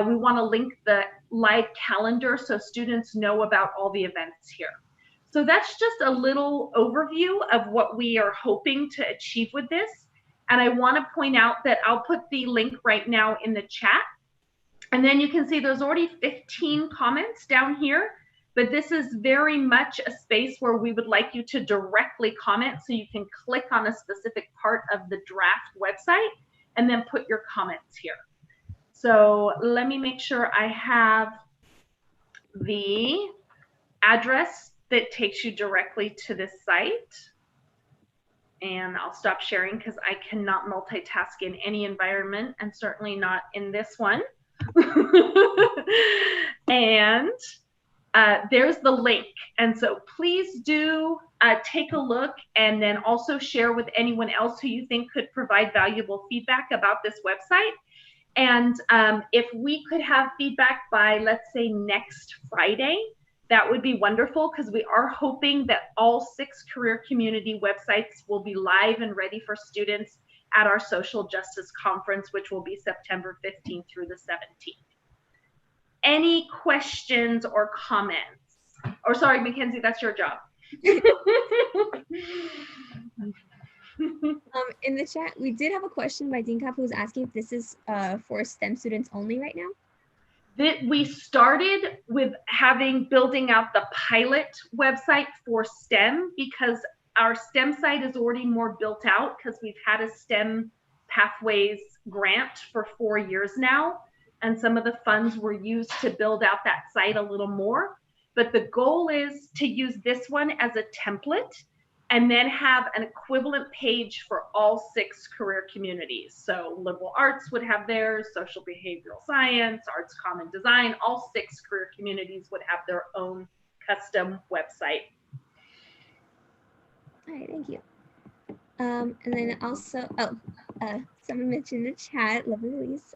We want to link the live calendar so students know about all the events here. So that's just a little overview of what we are hoping to achieve with this. And I want to point out that I'll put the link right now in the chat. And then you can see there's already 15 comments down here, but this is very much a space where we would like you to directly comment. So you can click on a specific part of the draft website and then put your comments here. So let me make sure I have the address that takes you directly to this site. And I'll stop sharing because I cannot multitask in any environment, and certainly not in this one. And there's the link. And so please do take a look and then also share with anyone else who you think could provide valuable feedback about this website. And if we could have feedback by, let's say, next Friday, that would be wonderful, because we are hoping that all 6 career community websites will be live and ready for students at our social justice conference, which will be September 15th through the 17th. Any questions or comments? Or sorry, Mackenzie, that's your job.
In the chat, we did have a question by Dean Cap who was asking if this is for STEM students only right now.
That we started with building out the pilot website for STEM because our STEM site is already more built out because we've had a STEM Pathways grant for 4 years now. And some of the funds were used to build out that site a little more. But the goal is to use this one as a template and then have an equivalent page for all 6 career communities. So liberal arts would have theirs, social behavioral science, arts common design, all 6 career communities would have their own custom website.
All right, thank you. And then also, someone mentioned in the chat, lovely Louise,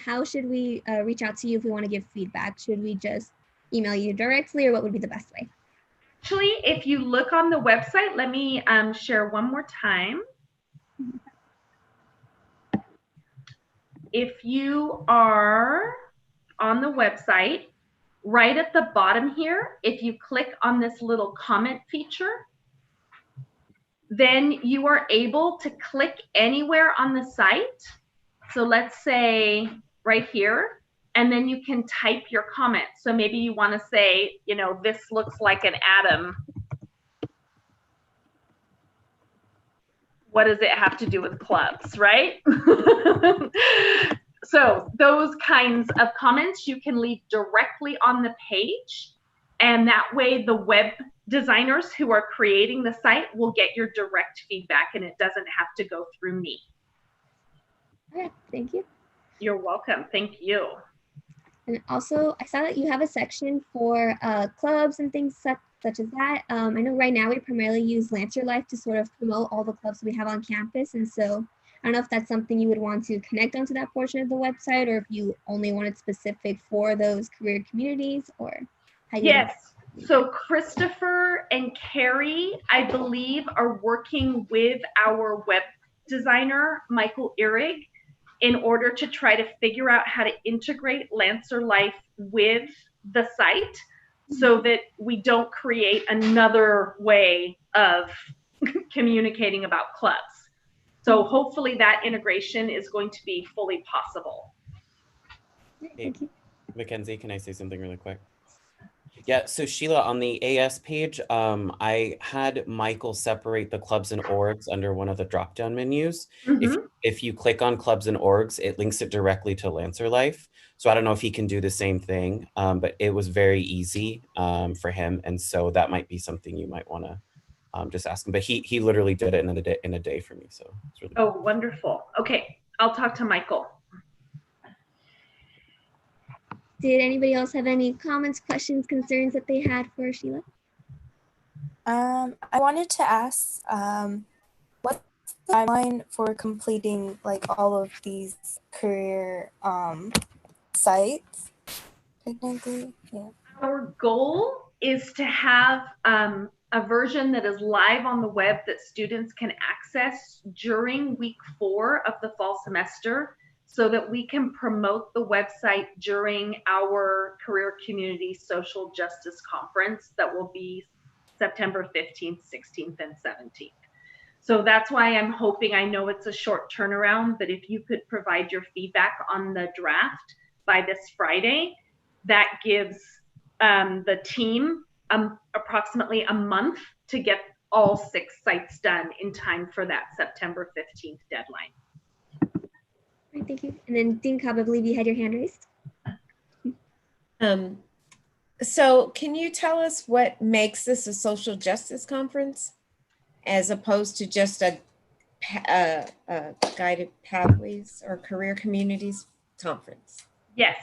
how should we reach out to you if we want to give feedback? Should we just email you directly, or what would be the best way?
Actually, if you look on the website, let me share one more time. If you are on the website, right at the bottom here, if you click on this little comment feature, then you are able to click anywhere on the site. So let's say right here, and then you can type your comment. So maybe you want to say, you know, this looks like an atom. What does it have to do with clubs, right? So those kinds of comments you can leave directly on the page. And that way the web designers who are creating the site will get your direct feedback, and it doesn't have to go through me.
All right, thank you.
You're welcome. Thank you.
And also, I saw that you have a section for clubs and things such as that. I know right now we primarily use Lancer Life to sort of promote all the clubs we have on campus. And so I don't know if that's something you would want to connect onto that portion of the website, or if you only want it specific for those career communities, or how you.
Yes. So Christopher and Carrie, I believe, are working with our web designer, Michael Ihrig, in order to try to figure out how to integrate Lancer Life with the site so that we don't create another way of communicating about clubs. So hopefully that integration is going to be fully possible.
Hey, Mackenzie, can I say something really quick? Yeah, so Sheila, on the AS page, I had Michael separate the clubs and orgs under one of the drop-down menus. If you click on clubs and orgs, it links it directly to Lancer Life. So I don't know if he can do the same thing, but it was very easy for him. And so that might be something you might want to just ask him. But he literally did it in a day for me. So it's really
Oh, wonderful. Okay, I'll talk to Michael.
Did anybody else have any comments, questions, concerns that they had for Sheila?
I wanted to ask, what's the timeline for completing like all of these career sites? Technically, yeah.
Our goal is to have a version that is live on the web that students can access during week 4 of the fall semester, so that we can promote the website during our Career Community Social Justice Conference that will be September 15th, 16th, and 17th. So that's why I'm hoping, I know it's a short turnaround, but if you could provide your feedback on the draft by this Friday, that gives the team approximately a month to get all 6 sites done in time for that September 15th deadline.
All right, thank you. And then Dinka, I believe you had your hand raised.
So can you tell us what makes this a social justice conference as opposed to just a guided pathways or career communities conference?
Yes.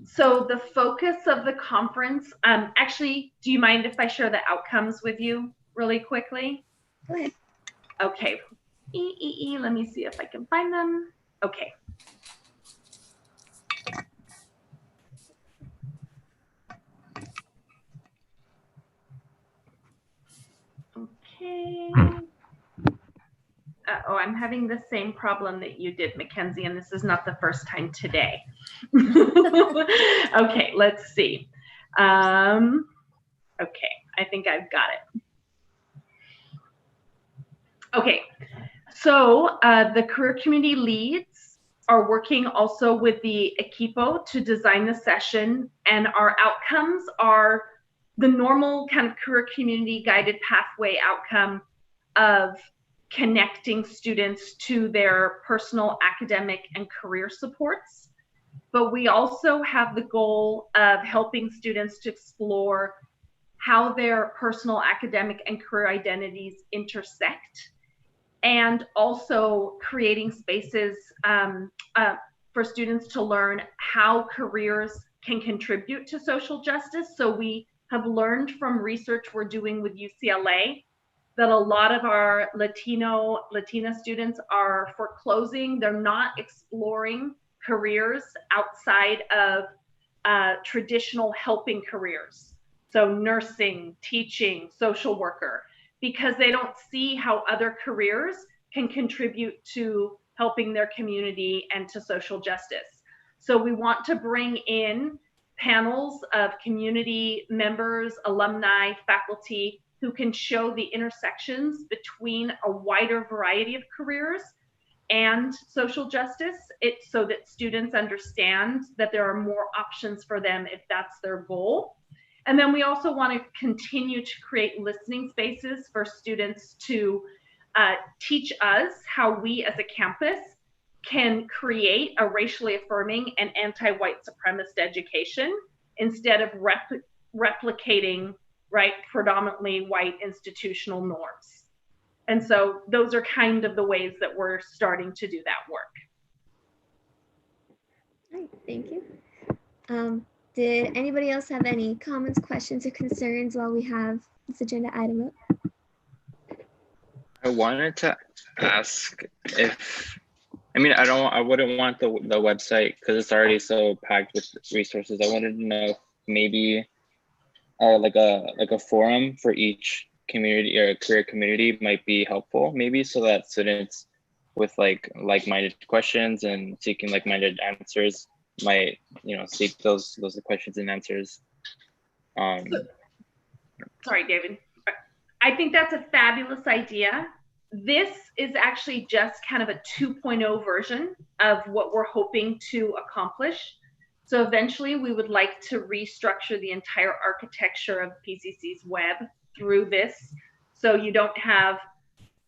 So the focus of the conference, actually, do you mind if I share the outcomes with you really quickly?
Go ahead.
Okay. Let me see if I can find them. Okay. Okay. Oh, I'm having the same problem that you did, Mackenzie, and this is not the first time today. Okay, let's see. Okay, I think I've got it. Okay, so the career community leads are working also with the Equipo to design the session, and our outcomes are the normal kind of career community guided pathway outcome of connecting students to their personal, academic, and career supports. But we also have the goal of helping students to explore how their personal, academic, and career identities intersect, and also creating spaces for students to learn how careers can contribute to social justice. So we have learned from research we're doing with UCLA that a lot of our Latina students are foreclosing. They're not exploring careers outside of traditional helping careers. So nursing, teaching, social worker, because they don't see how other careers can contribute to helping their community and to social justice. So we want to bring in panels of community members, alumni, faculty, who can show the intersections between a wider variety of careers and social justice, so that students understand that there are more options for them if that's their goal. And then we also want to continue to create listening spaces for students to teach us how we as a campus can create a racially affirming and anti-white supremacist education instead of replicating, right, predominantly white institutional norms. And so those are kind of the ways that we're starting to do that work.
All right, thank you. Did anybody else have any comments, questions, or concerns while we have this agenda item up?
I wanted to ask if, I mean, I wouldn't want the website because it's already so packed with resources. I wanted to know if maybe like a forum for each community or career community might be helpful, maybe, so that students with like-minded questions and seeking like-minded answers might, seek those questions and answers.
Sorry, David. I think that's a fabulous idea. This is actually just kind of a 2.0 version of what we're hoping to accomplish. So eventually we would like to restructure the entire architecture of PCC's web through this. So you don't have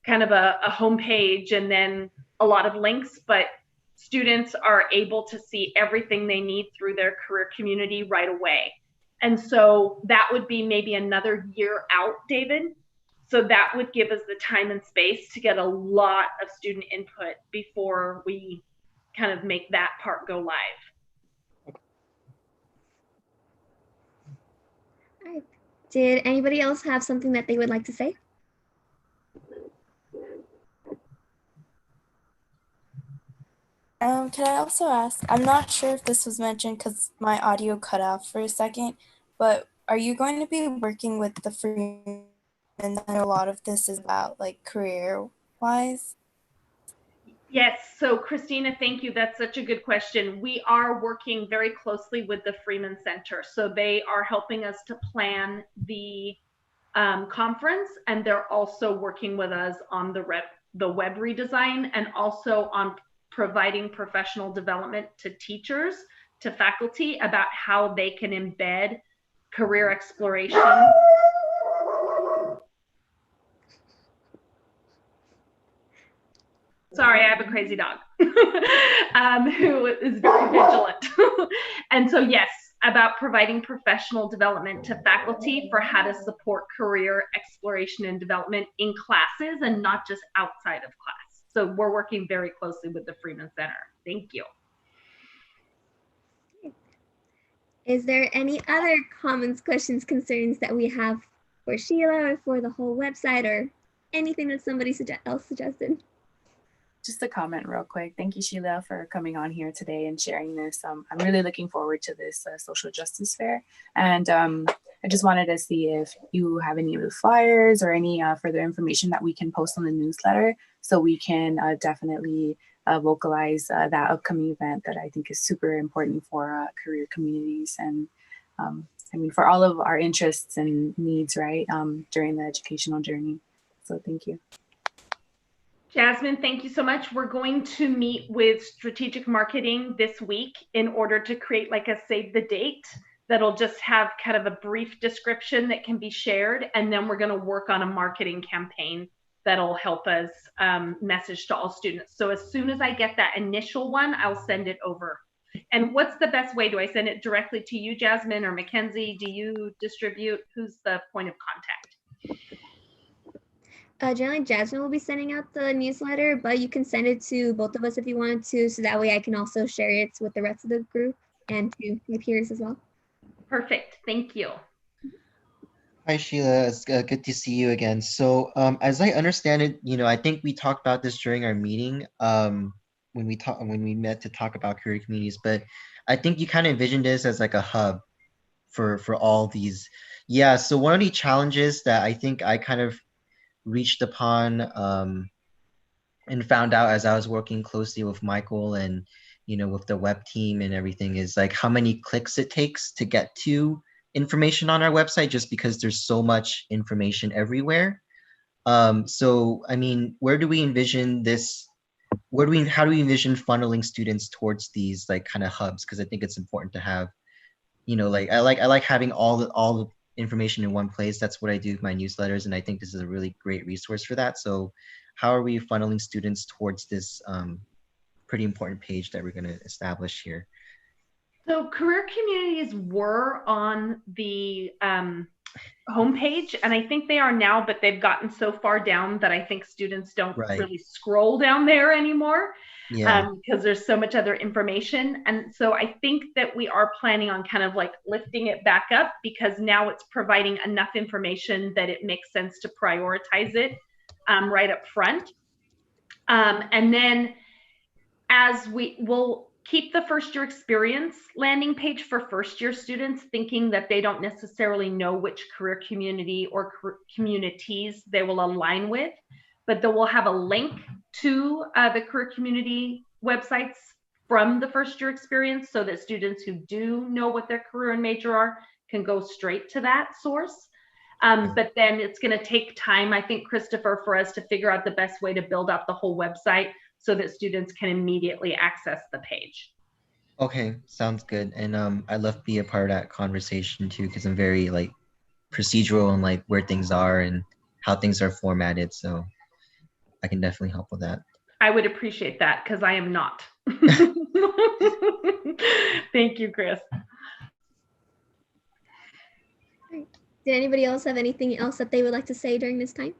kind of a homepage and then a lot of links, but students are able to see everything they need through their career community right away. And so that would be maybe another year out, David. So that would give us the time and space to get a lot of student input before we kind of make that part go live.
All right. Did anybody else have something that they would like to say?
Can I also ask, I'm not sure if this was mentioned because my audio cut off for a second, but are you going to be working with the Freeman? And a lot of this is about like career-wise.
Yes, so Christina, thank you. That's such a good question. We are working very closely with the Freeman Center. So they are helping us to plan the conference, and they're also working with us on the web redesign and also on providing professional development to teachers, to faculty about how they can embed career exploration. Sorry, I have a crazy dog who is very vigilant. And so, yes, about providing professional development to faculty for how to support career exploration and development in classes and not just outside of class. So we're working very closely with the Freeman Center. Thank you.
Is there any other comments, questions, concerns that we have for Sheila or for the whole website or anything that somebody else suggested?
Just a comment real quick. Thank you, Sheila, for coming on here today and sharing this. I'm really looking forward to this social justice fair. And I just wanted to see if you have any of the flyers or any further information that we can post on the newsletter so we can definitely vocalize that upcoming event that I think is super important for career communities and I mean, for all of our interests and needs, right, during the educational journey. So thank you.
Jasmine, thank you so much. We're going to meet with strategic marketing this week in order to create like a save the date that'll just have kind of a brief description that can be shared. And then we're going to work on a marketing campaign that'll help us message to all students. So as soon as I get that initial one, I'll send it over. And what's the best way? Do I send it directly to you, Jasmine, or Mackenzie? Do you distribute? Who's the point of contact?
Generally, Jasmine will be sending out the newsletter, but you can send it to both of us if you want to, so that way I can also share it with the rest of the group and to my peers as well.
Perfect. Thank you.
Hi, Sheila. It's good to see you again. So as I understand it, I think we talked about this during our meeting when we met to talk about career communities, but I think you kind of envisioned this as like a hub for all these. Yeah, so one of the challenges that I think I kind of reached upon and found out as I was working closely with Michael and with the web team and everything is like how many clicks it takes to get to information on our website, just because there's so much information everywhere. So I mean, where do we envision this? How do we envision funneling students towards these like kind of hubs? Because I think it's important to have, like I like having all the information in one place. That's what I do with my newsletters, and I think this is a really great resource for that. So how are we funneling students towards this pretty important page that we're going to establish here?
So career communities were on the homepage, and I think they are now, but they've gotten so far down that I think students don't really scroll down there anymore.
Yeah.
Because there's so much other information. And so I think that we are planning on kind of like lifting it back up, because now it's providing enough information that it makes sense to prioritize it right up front. And then as we will keep the first year experience landing page for first year students, thinking that they don't necessarily know which career community or communities they will align with, but they will have a link to the career community websites from the first year experience, so that students who do know what their career and major are can go straight to that source. But then it's going to take time, I think, Christopher, for us to figure out the best way to build up the whole website so that students can immediately access the page.
Okay, sounds good. And I'd love to be a part of that conversation too, because I'm very like procedural and like where things are and how things are formatted. So I can definitely help with that.
I would appreciate that because I am not. Thank you, Chris.
Did anybody else have anything else that they would like to say during this time?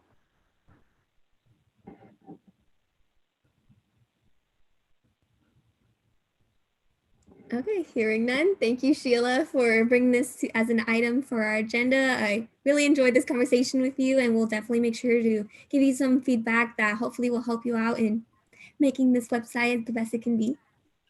Okay, hearing none. Thank you, Sheila, for bringing this as an item for our agenda. I really enjoyed this conversation with you, and we'll definitely make sure to give you some feedback that hopefully will help you out in making this website the best it can be.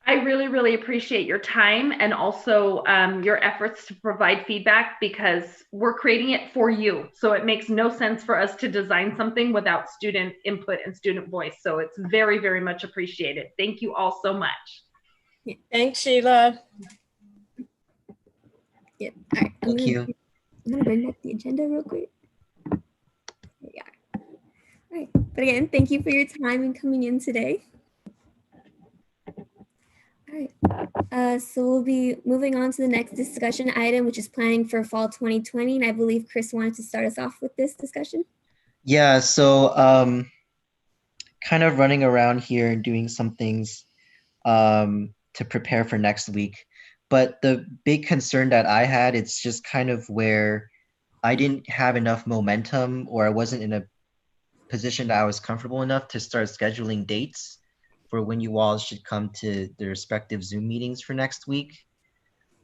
I really, really appreciate your time and also your efforts to provide feedback, because we're creating it for you. So it makes no sense for us to design something without student input and student voice. So it's very, very much appreciated. Thank you all so much.
Yeah. Thanks, Sheila.
Yeah. All right.
Thank you.
I'm gonna bring up the agenda real quick. There we are. All right. But again, thank you for your time and coming in today. All right. So we'll be moving on to the next discussion item, which is planning for fall 2020. And I believe Chris wanted to start us off with this discussion.
Yeah, so kind of running around here and doing some things to prepare for next week. But the big concern that I had, it's just kind of where I didn't have enough momentum, or I wasn't in a position that I was comfortable enough to start scheduling dates for when you all should come to the respective Zoom meetings for next week.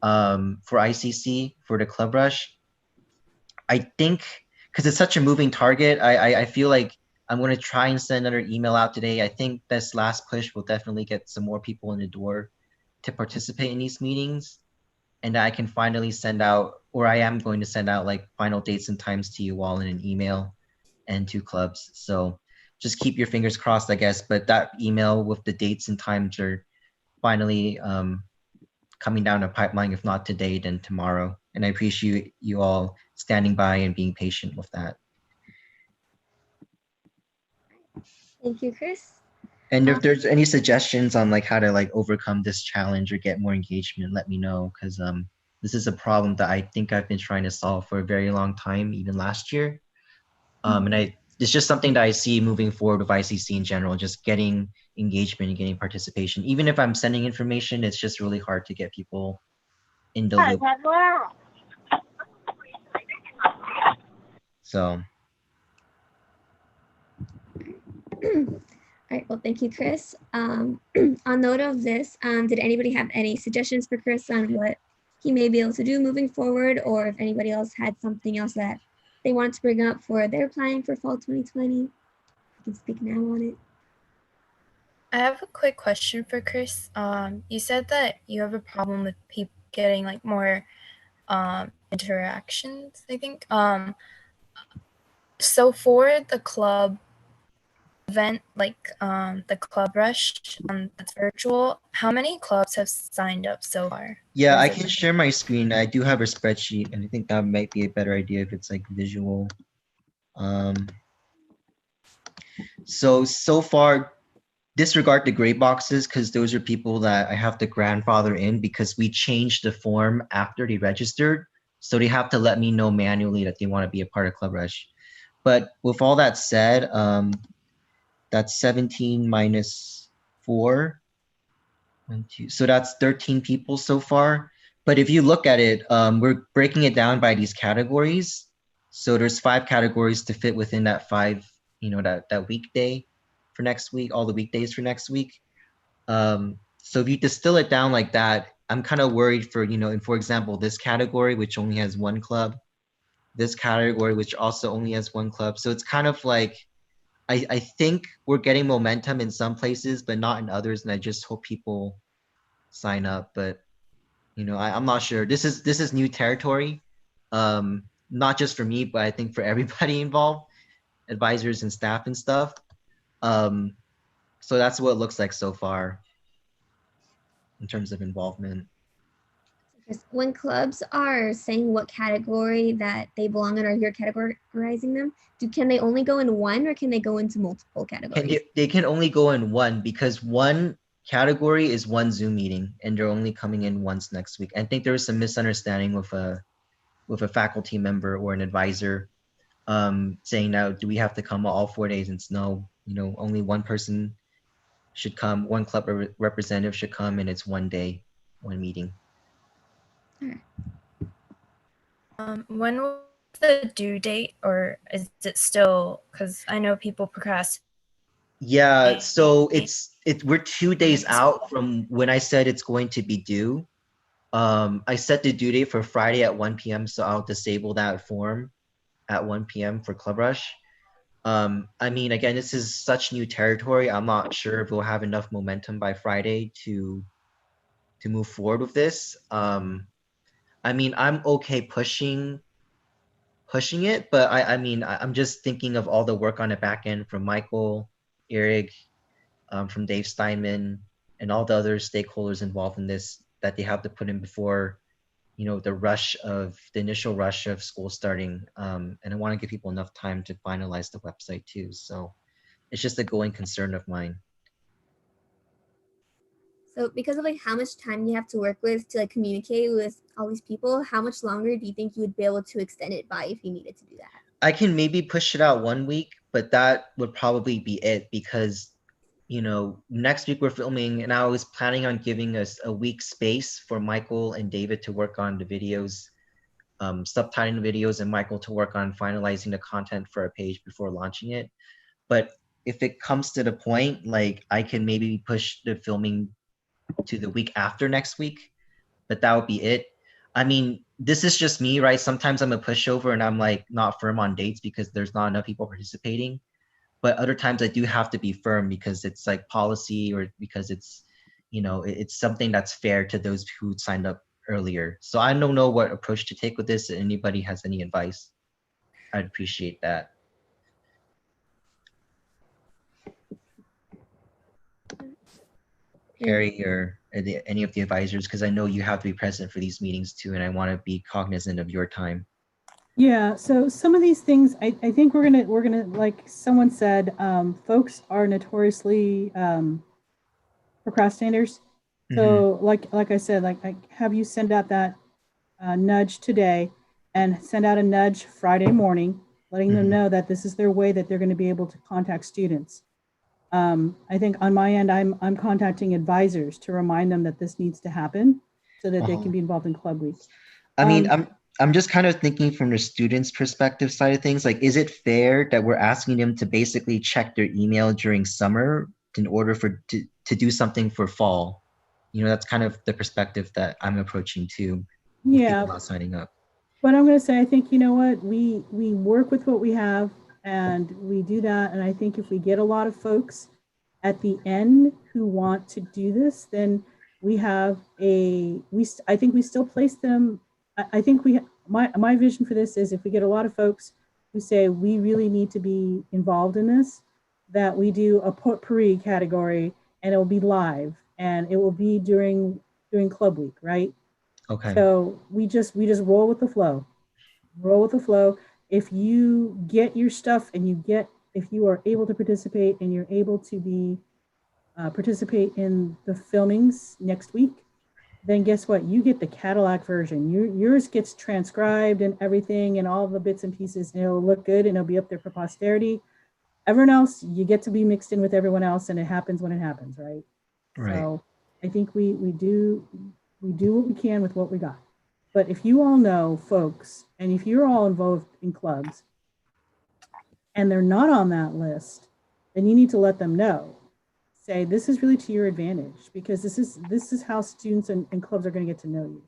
For ICC, for the Club Rush. I think, because it's such a moving target, I feel like I'm going to try and send another email out today. I think this last push will definitely get some more people in the door to participate in these meetings. And I can finally send out, or I am going to send out like final dates and times to you all in an email and to clubs. So just keep your fingers crossed, I guess. But that email with the dates and times are finally coming down the pipeline, if not today, then tomorrow. And I appreciate you all standing by and being patient with that.
Thank you, Chris.
And if there's any suggestions on like how to like overcome this challenge or get more engagement, let me know, because this is a problem that I think I've been trying to solve for a very long time, even last year. And it's just something that I see moving forward with ICC in general, just getting engagement and getting participation. Even if I'm sending information, it's just really hard to get people in the loop. So.
All right, well, thank you, Chris. On note of this, did anybody have any suggestions for Chris on what he may be able to do moving forward, or if anybody else had something else that they wanted to bring up for their planning for fall 2020? You can speak now on it.
I have a quick question for Chris. You said that you have a problem with people getting like more interactions, I think. So for the club event, like the Club Rush that's virtual, how many clubs have signed up so far?
Yeah, I can share my screen. I do have a spreadsheet, and I think that might be a better idea if it's like visual. So far, disregard the gray boxes, because those are people that I have to grandfather in because we changed the form after they registered. So they have to let me know manually that they want to be a part of Club Rush. But with all that said, that's 17 minus 4. 1, 2. So that's 13 people so far. But if you look at it, we're breaking it down by these categories. So there's 5 categories to fit within that 5, that weekday for next week, all the weekdays for next week. So if you distill it down like that, I'm kind of worried for, for example, this category, which only has 1 club, this category, which also only has 1 club. So it's kind of like, I think we're getting momentum in some places, but not in others. And I just hope people sign up. But, I'm not sure. This is new territory, not just for me, but I think for everybody involved, advisors and staff and stuff. So that's what it looks like so far in terms of involvement.
When clubs are saying what category that they belong in, or you're categorizing them, can they only go in one, or can they go into multiple categories?
They can only go in one, because one category is one Zoom meeting, and they're only coming in once next week. I think there was some misunderstanding with a faculty member or an advisor, saying now, do we have to come all 4 days? And it's no, only one person should come, one club representative should come, and it's one day, one meeting.
When was the due date, or is it still, because I know people procrastinate?
Yeah, so we're 2 days out from when I said it's going to be due. I set the due date for Friday at 1 p.m. So I'll disable that form at 1 p.m. for Club Rush. I mean, again, this is such new territory. I'm not sure if we'll have enough momentum by Friday to move forward with this. I mean, I'm okay pushing it, but I'm just thinking of all the work on the back end from Michael, Eric, from Dave Steinman, and all the other stakeholders involved in this that they have to put in before, the initial rush of school starting. And I want to give people enough time to finalize the website too. So it's just a going concern of mine.
So because of how much time you have to work with to communicate with all these people, how much longer do you think you would be able to extend it by if you needed to do that?
I can maybe push it out 1 week, but that would probably be it because, next week we're filming, and I was planning on giving us a week space for Michael and David to work on the videos, subtitling the videos, and Michael to work on finalizing the content for our page before launching it. But if it comes to the point, I can maybe push the filming to the week after next week, but that would be it. I mean, this is just me, right? Sometimes I'm a pushover and I'm not firm on dates because there's not enough people participating. But other times I do have to be firm because it's policy, or because it's, it's something that's fair to those who signed up earlier. So I don't know what approach to take with this. If anybody has any advice, I'd appreciate that. Carrie or any of the advisors, because I know you have to be present for these meetings too, and I want to be cognizant of your time.
Yeah, so some of these things, I think we're gonna like someone said, folks are notoriously procrastinators. So like I said, I have you send out that nudge today and send out a nudge Friday morning, letting them know that this is their way that they're going to be able to contact students. I think on my end, I'm contacting advisors to remind them that this needs to happen so that they can be involved in Club Week.
I mean, I'm just kind of thinking from the students' perspective side of things. Is it fair that we're asking them to basically check their email during summer in order to do something for fall? That's kind of the perspective that I'm approaching too.
Yeah.
People not signing up.
But I'm going to say, I think, you know what, we work with what we have and we do that. And I think if we get a lot of folks at the end who want to do this, then we have I think we still place them. I think my vision for this is if we get a lot of folks who say we really need to be involved in this, that we do a potpourri category and it will be live and it will be during Club Week, right?
Okay.
So we just roll with the flow. Roll with the flow. If you get your stuff and if you are able to participate and you're able to participate in the filmings next week, then guess what? You get the Cadillac version. Yours gets transcribed and everything and all the bits and pieces, and it'll look good and it'll be up there for posterity. Everyone else, you get to be mixed in with everyone else, and it happens when it happens, right?
Right.
So I think we do what we can with what we got. But if you all know folks, and if you're all involved in clubs and they're not on that list, then you need to let them know. Say, this is really to your advantage because this is how students and clubs are going to get to know you.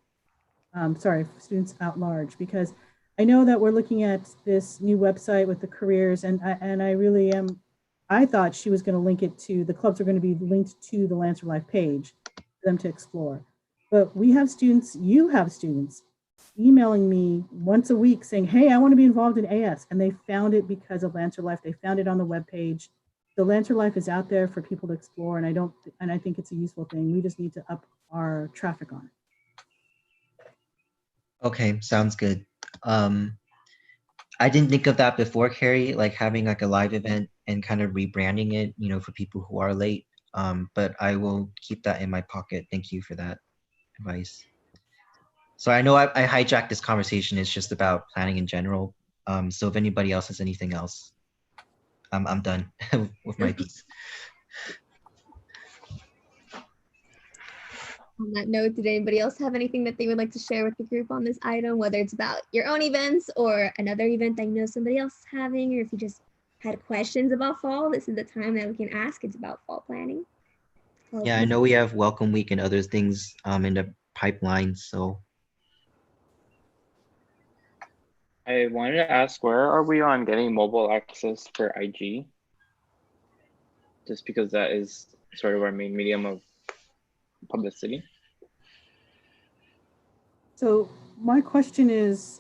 Sorry, students at large, because I know that we're looking at this new website with the careers, and I really am. I thought she was going to link it to the clubs are going to be linked to the Lancer Life page for them to explore. But we have students, you have students emailing me once a week saying, hey, I want to be involved in AS. And they found it because of Lancer Life. They found it on the webpage. The Lancer Life is out there for people to explore. And I think it's a useful thing. We just need to up our traffic on it.
Okay, sounds good. I didn't think of that before, Carrie, having a live event and kind of rebranding it, for people who are late. but I will keep that in my pocket. Thank you for that advice. So I know I hijacked this conversation. It's just about planning in general. So if anybody else has anything else, I'm done with my piece.
On that note, did anybody else have anything that they would like to share with the group on this item, whether it's about your own events or another event that you know somebody else is having, or if you just had questions about fall, this is the time that we can ask. It's about fall planning.
Yeah, I know we have Welcome Week and other things in the pipeline, so.
I wanted to ask, where are we on getting mobile access for IG? Just because that is sort of our main medium of publicity.
So my question is,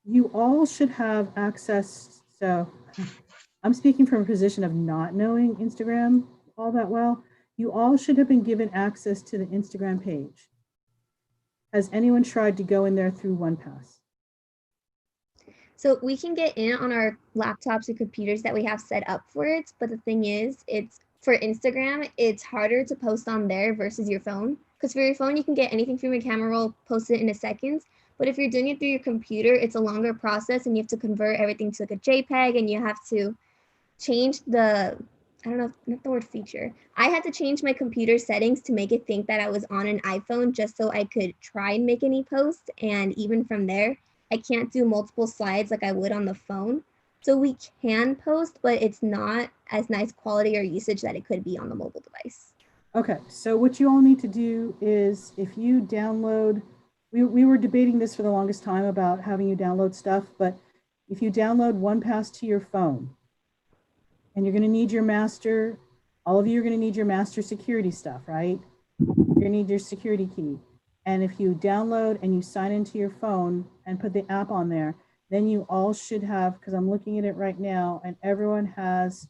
you all should have access. So I'm speaking from a position of not knowing Instagram all that well. You all should have been given access to the Instagram page. Has anyone tried to go in there through OnePass?
So we can get in on our laptops or computers that we have set up for it. But the thing is, it's for Instagram, it's harder to post on there versus your phone. Because for your phone, you can get anything from your camera roll, post it in a second. But if you're doing it through your computer, it's a longer process and you have to convert everything to like a JPEG and you have to change the, I don't know, not the word feature. I had to change my computer settings to make it think that I was on an iPhone just so I could try and make any posts. And even from there, I can't do multiple slides like I would on the phone. So we can post, but it's not as nice quality or usage that it could be on the mobile device.
Okay, so what you all need to do is if you download, we were debating this for the longest time about having you download stuff, but if you download OnePass to your phone, and you're gonna need your master, all of you are gonna need your master security stuff, right? You're gonna need your security key. And if you download and you sign into your phone and put the app on there, then you all should have, because I'm looking at it right now, and everyone is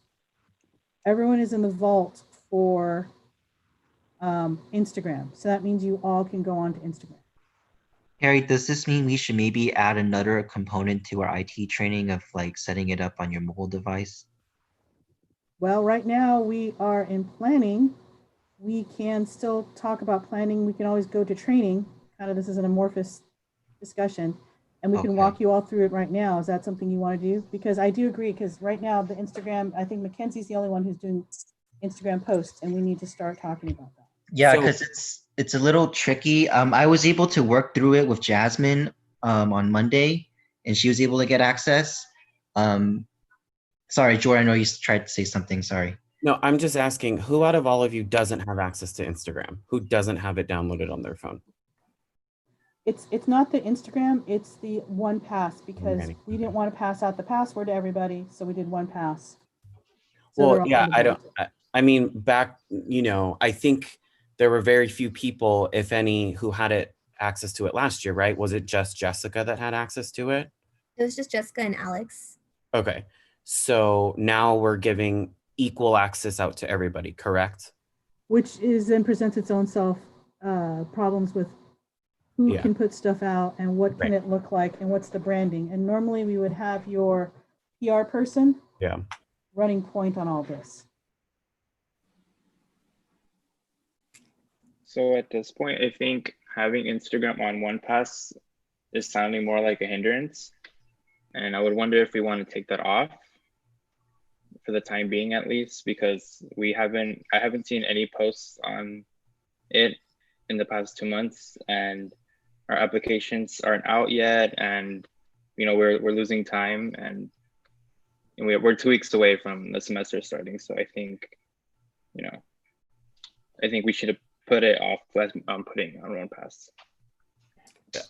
in the vault for Instagram. So that means you all can go on to Instagram.
Harry, does this mean we should maybe add another component to our IT training of like setting it up on your mobile device?
Well, right now we are in planning. We can still talk about planning. We can always go to training. Kind of this is an amorphous discussion. And we can walk you all through it right now. Is that something you want to do? Because I do agree, because right now the Instagram, I think Mackenzie's the only one who's doing Instagram posts, and we need to start talking about that.
Yeah, because it's a little tricky. I was able to work through it with Jasmine on Monday, and she was able to get access. Sorry, Jordan, I know you tried to say something, sorry.
No, I'm just asking, who out of all of you doesn't have access to Instagram? Who doesn't have it downloaded on their phone?
It's not the Instagram, it's the OnePass, because we didn't want to pass out the password to everybody, so we did OnePass. So
well, yeah, I mean, back, you know, I think there were very few people, if any, who had access to it last year, right? Was it just Jessica that had access to it?
It was just Jessica and Alex.
Okay, so now we're giving equal access out to everybody, correct?
Which is then presents its own problems with who can put stuff out and what can it look like and what's the branding. And normally we would have your PR person running point on all this.
So at this point, I think having Instagram on OnePass is sounding more like a hindrance. And I would wonder if we want to take that off for the time being, at least, because I haven't seen any posts on it in the past 2 months, and our applications aren't out yet. And, you know, we're losing time, and we're 2 weeks away from the semester starting. So I think, you know, I think we should have put it off as putting on OnePass.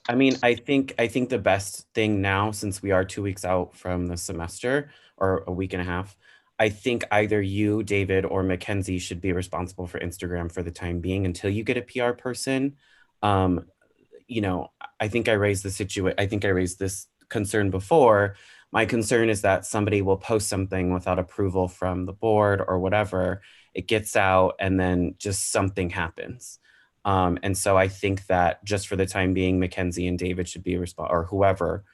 I mean, I think the best thing now, since we are 2 weeks out from the semester, or a week and a half, I think either you, David, or Mackenzie should be responsible for Instagram for the time being until you get a PR person. You know, I think I raised this concern before. My concern is that somebody will post something without approval from the board or whatever. It gets out and then just something happens. And so I think that just for the time being, Mackenzie and David should be or whoever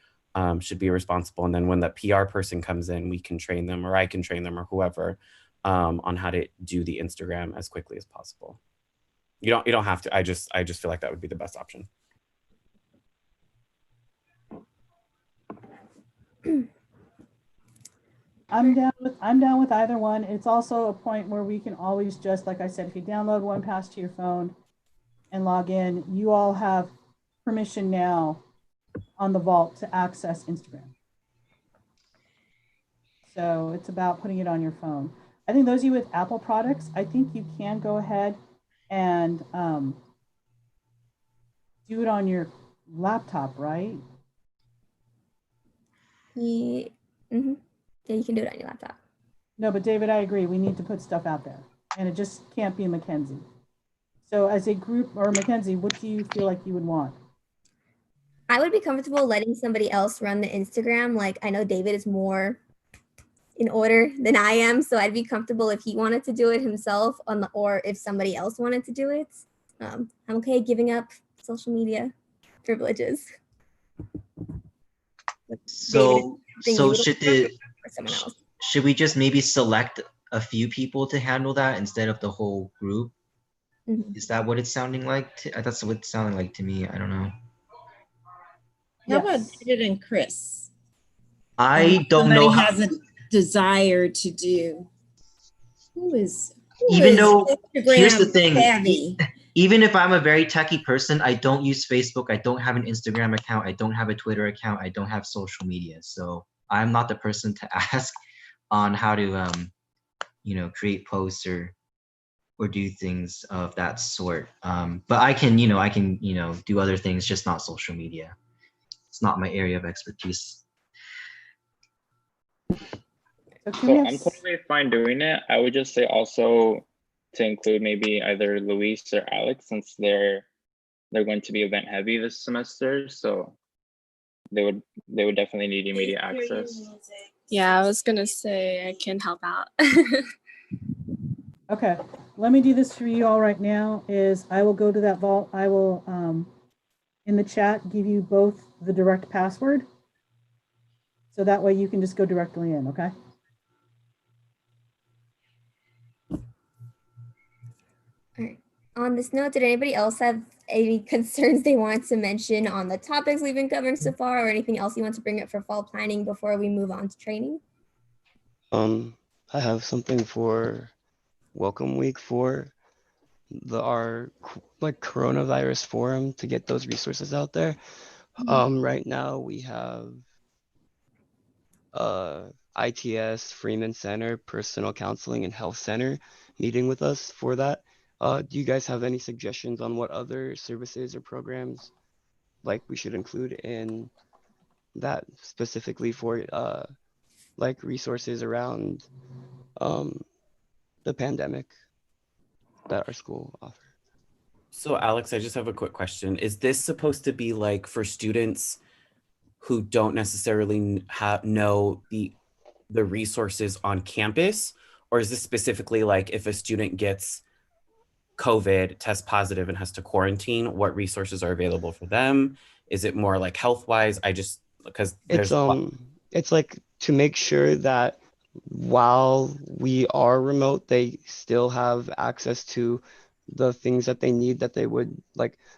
should be responsible. And then when the PR person comes in, we can train them, or I can train them, or whoever. on how to do the Instagram as quickly as possible. You don't have to. I just feel like that would be the best option.
I'm down with either one. It's also a point where we can always just, like I said, if you download OnePass to your phone and log in, you all have permission now on the Vault to access Instagram. So it's about putting it on your phone. I think those of you with Apple products, I think you can go ahead and do it on your laptop, right?
Yeah. Mm-hmm. Yeah, you can do it on your laptop.
No, but David, I agree. We need to put stuff out there, and it just can't be Mackenzie. So as a group, or Mackenzie, what do you feel like you would want?
I would be comfortable letting somebody else run the Instagram. Like, I know David is more in order than I am, so I'd be comfortable if he wanted to do it himself or if somebody else wanted to do it. I'm okay giving up social media privileges.
So
David,
should we just maybe select a few people to handle that instead of the whole group?
Mm-hmm.
Is that what it's sounding like? That's what it's sounding like to me. I don't know.
How about David and Chris?
I don't know how.
Has a desire to do. Here's
the thing.
Savvy?
Even if I'm a very techie person, I don't use Facebook. I don't have an Instagram account. I don't have a Twitter account. I don't have social media. So I'm not the person to ask on how to, create posts or do things of that sort. But I can do other things, just not social media. It's not my area of expertise.
So I'm totally fine doing it. I would just say also to include maybe either Luis or Alex, since they're going to be event heavy this semester, so they would definitely need immediate access.
Yeah, I was gonna say I can help out.
Okay, let me do this for you all right now. Is I will go to that Vault. I will in the chat give you both the direct password, so that way you can just go directly in. Okay.
All right. On this note, did anybody else have any concerns they want to mention on the topics we've been covering so far, or anything else you want to bring up for fall planning before we move on to training?
I have something for Welcome Week for our coronavirus forum to get those resources out there. Right now we have ITS, Freeman Center, Personal Counseling, and Health Center meeting with us for that. Do you guys have any suggestions on what other services or programs we should include in that specifically for resources around the pandemic that our school offers?
So Alex, I just have a quick question. Is this supposed to be for students who don't necessarily know the resources on campus? Or is this specifically if a student gets COVID, tests positive, and has to quarantine, what resources are available for them? Is it more health-wise? Because there's
it's to make sure that while we are remote, they still have access to the things that they need that they would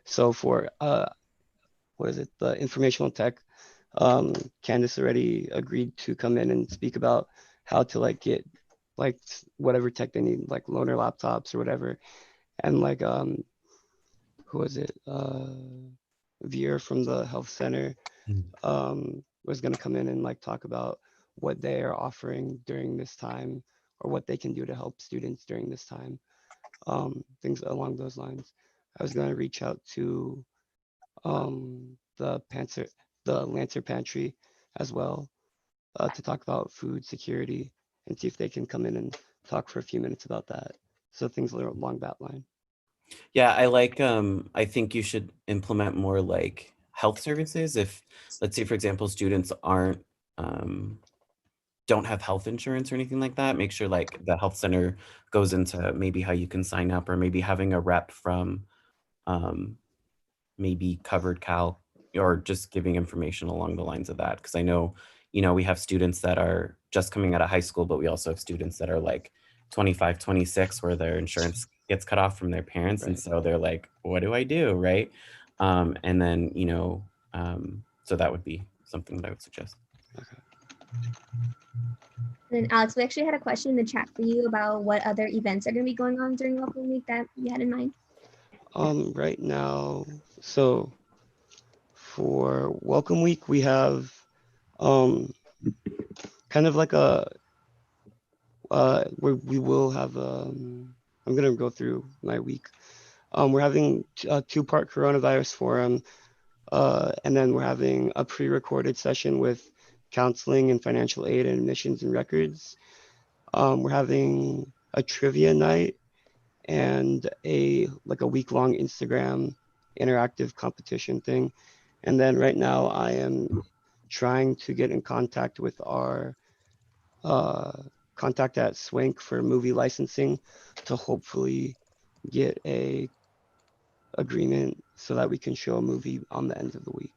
So for the informational tech, Candace already agreed to come in and speak about how to get whatever tech they need, loaner laptops or whatever. And who was it? Veer from the health center was going to come in and talk about what they are offering during this time or what they can do to help students during this time. Things along those lines. I was going to reach out to the Lancer Pantry as well to talk about food security and see if they can come in and talk for a few minutes about that. So things along that line.
Yeah, I think you should implement more health services. If, let's say, for example, students don't have health insurance or anything like that, make sure the health center goes into maybe how you can sign up, or maybe having a rep from maybe Covered Cal, or just giving information along the lines of that. Because I know, we have students that are just coming out of high school, but we also have students that are 25, 26, where their insurance gets cut off from their parents. And so they're like, what do I do? Right. And then, so that would be something that I would suggest.
And then Alex, we actually had a question in the chat for you about what other events are going to be going on during Welcome Week that you had in mind.
Right now, so for Welcome Week, we have kind of like a where we will have I'm gonna go through my week. We're having a 2-part coronavirus forum, and then we're having a pre-recorded session with counseling and financial aid and admissions and records. We're having a trivia night and a week-long Instagram interactive competition thing. And then right now I am trying to get in contact with our contact at Swank for movie licensing to hopefully get a agreement so that we can show a movie on the end of the week.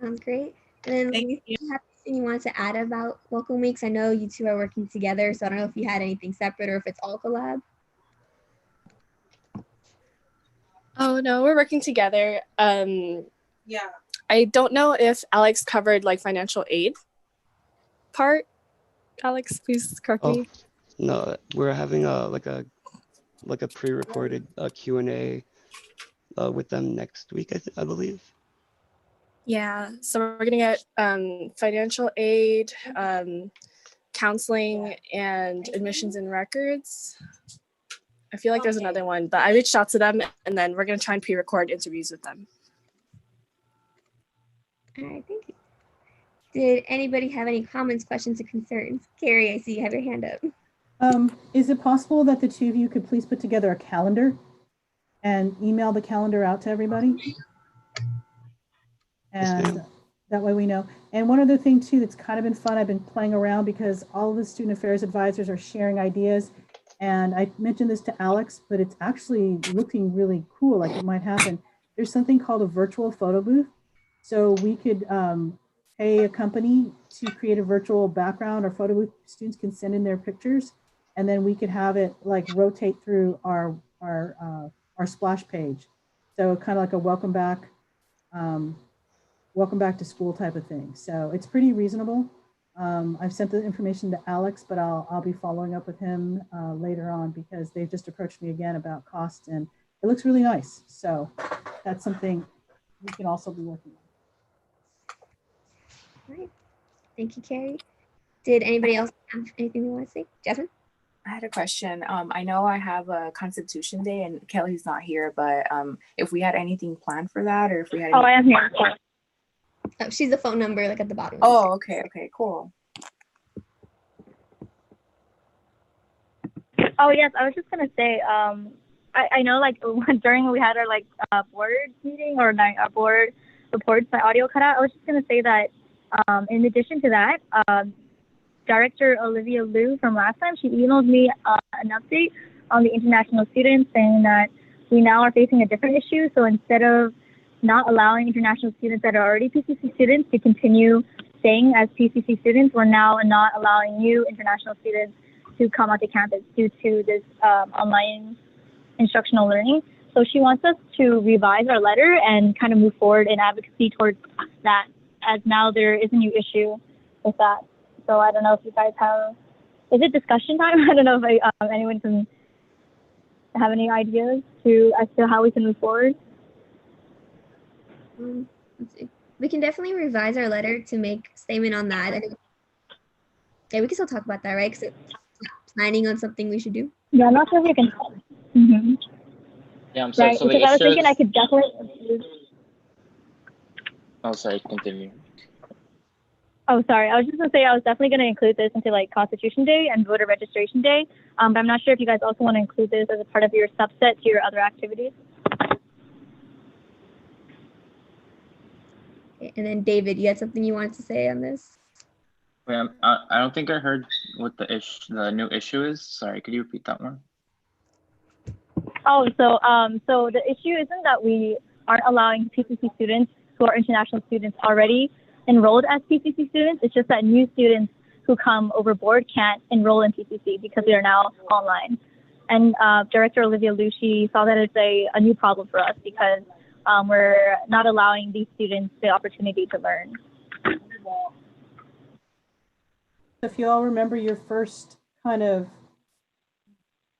Sounds great. And then Lisa, you have anything you wanted to add about Welcome Weeks? I know you two are working together, so I don't know if you had anything separate or if it's all collab.
Oh no, we're working together.
Yeah.
I don't know if Alex covered like financial aid part. Alex, please correct me.
No, we're having a pre-recorded Q&A with them next week, I believe.
Yeah, so we're gonna get financial aid, counseling, and admissions and records. I feel like there's another one, but I reached out to them, and then we're gonna try and pre-record interviews with them.
All right, thank you. Did anybody have any comments, questions, or concerns? Carrie, I see you have your hand up.
Is it possible that the two of you could please put together a calendar and email the calendar out to everybody? And that way we know. And one other thing too that's kind of been fun, I've been playing around because all of the student affairs advisors are sharing ideas. And I mentioned this to Alex, but it's actually looking really cool, like it might happen. There's something called a virtual photo booth. So we could pay a company to create a virtual background or photo booth. Students can send in their pictures, and then we could have it like rotate through our splash page. So kind of like a welcome back to school type of thing. So it's pretty reasonable. I've sent the information to Alex, but I'll be following up with him later on because they've just approached me again about cost, and it looks really nice. So that's something we can also be working on.
All right. Thank you, Carrie. Did anybody else have anything they want to say? Jasmine?
I had a question. I know I have a Constitution Day and Kelly's not here, but if we had anything planned for that, or if we had.
Oh, I am here.
Oh, she's the phone number like at the bottom.
Oh, okay, cool.
Oh yes, I was just gonna say, I know like during we had our board meeting or our board reports, my audio cut out. I was just gonna say that in addition to that, Director Olivia Liu from last time, she emailed me an update on the international students saying that we now are facing a different issue. So instead of not allowing international students that are already PCC students to continue staying as PCC students, we're now not allowing new international students to come onto campus due to this online instructional learning. So she wants us to revise our letter and kind of move forward in advocacy towards that, as now there is a new issue with that. So I don't know if you guys have, is it discussion time? I don't know if anyone can have any ideas as to how we can move forward.
Let's see. We can definitely revise our letter to make statement on that. Yeah, we can still talk about that, right? Because it's signing on something we should do.
Yeah, I'm not sure if you can. Mm-hmm.
Yeah, I'm sorry.
Right,
So
because I was thinking I could definitely.
Oh, sorry. Continue.
Oh, sorry. I was just gonna say I was definitely gonna include this into like Constitution Day and Voter Registration Day. But I'm not sure if you guys also want to include this as a part of your subset to your other activities.
Okay, and then David, you had something you wanted to say on this?
Wait, I don't think I heard what the new issue is. Sorry, could you repeat that one?
Oh, so the issue isn't that we aren't allowing PCC students who are international students already enrolled as PCC students. It's just that new students who come overboard can't enroll in PCC because they are now online. And Director Olivia Lucci saw that as a new problem for us because we're not allowing these students the opportunity to learn.
If you all remember, your first kind of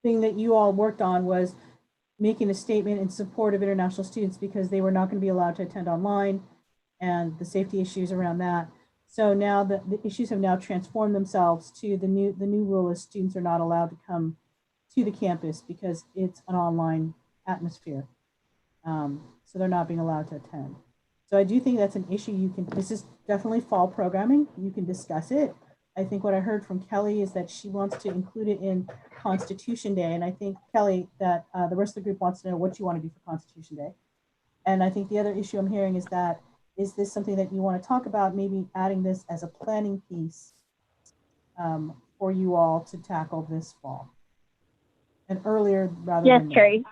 thing that you all worked on was making a statement in support of international students because they were not going to be allowed to attend online and the safety issues around that. So now the issues have now transformed themselves to the new rule is students are not allowed to come to the campus because it's an online atmosphere. So they're not being allowed to attend. So I do think that's an issue this is definitely fall programming. You can discuss it. I think what I heard from Kelly is that she wants to include it in Constitution Day. And I think, Kelly, that the rest of the group wants to know what you want to do for Constitution Day. And I think the other issue I'm hearing is that, is this something that you want to talk about, maybe adding this as a planning piece for you all to tackle this fall? And earlier rather than
Yes, Carrie.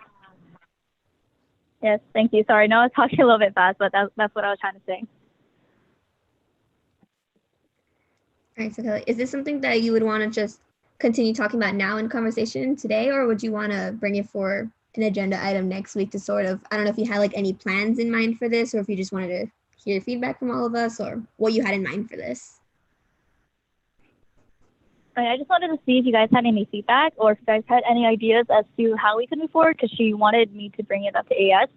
Yes, thank you. Sorry, no, I was talking a little bit fast, but that's what I was trying to say.
All right, so Kelly, is this something that you would want to just continue talking about now in conversation today, or would you want to bring it for an agenda item next week to sort of, I don't know if you had like any plans in mind for this, or if you just wanted to hear feedback from all of us, or what you had in mind for this?
I just wanted to see if you guys had any feedback or if you guys had any ideas as to how we could move forward, because she wanted me to bring it up to AS.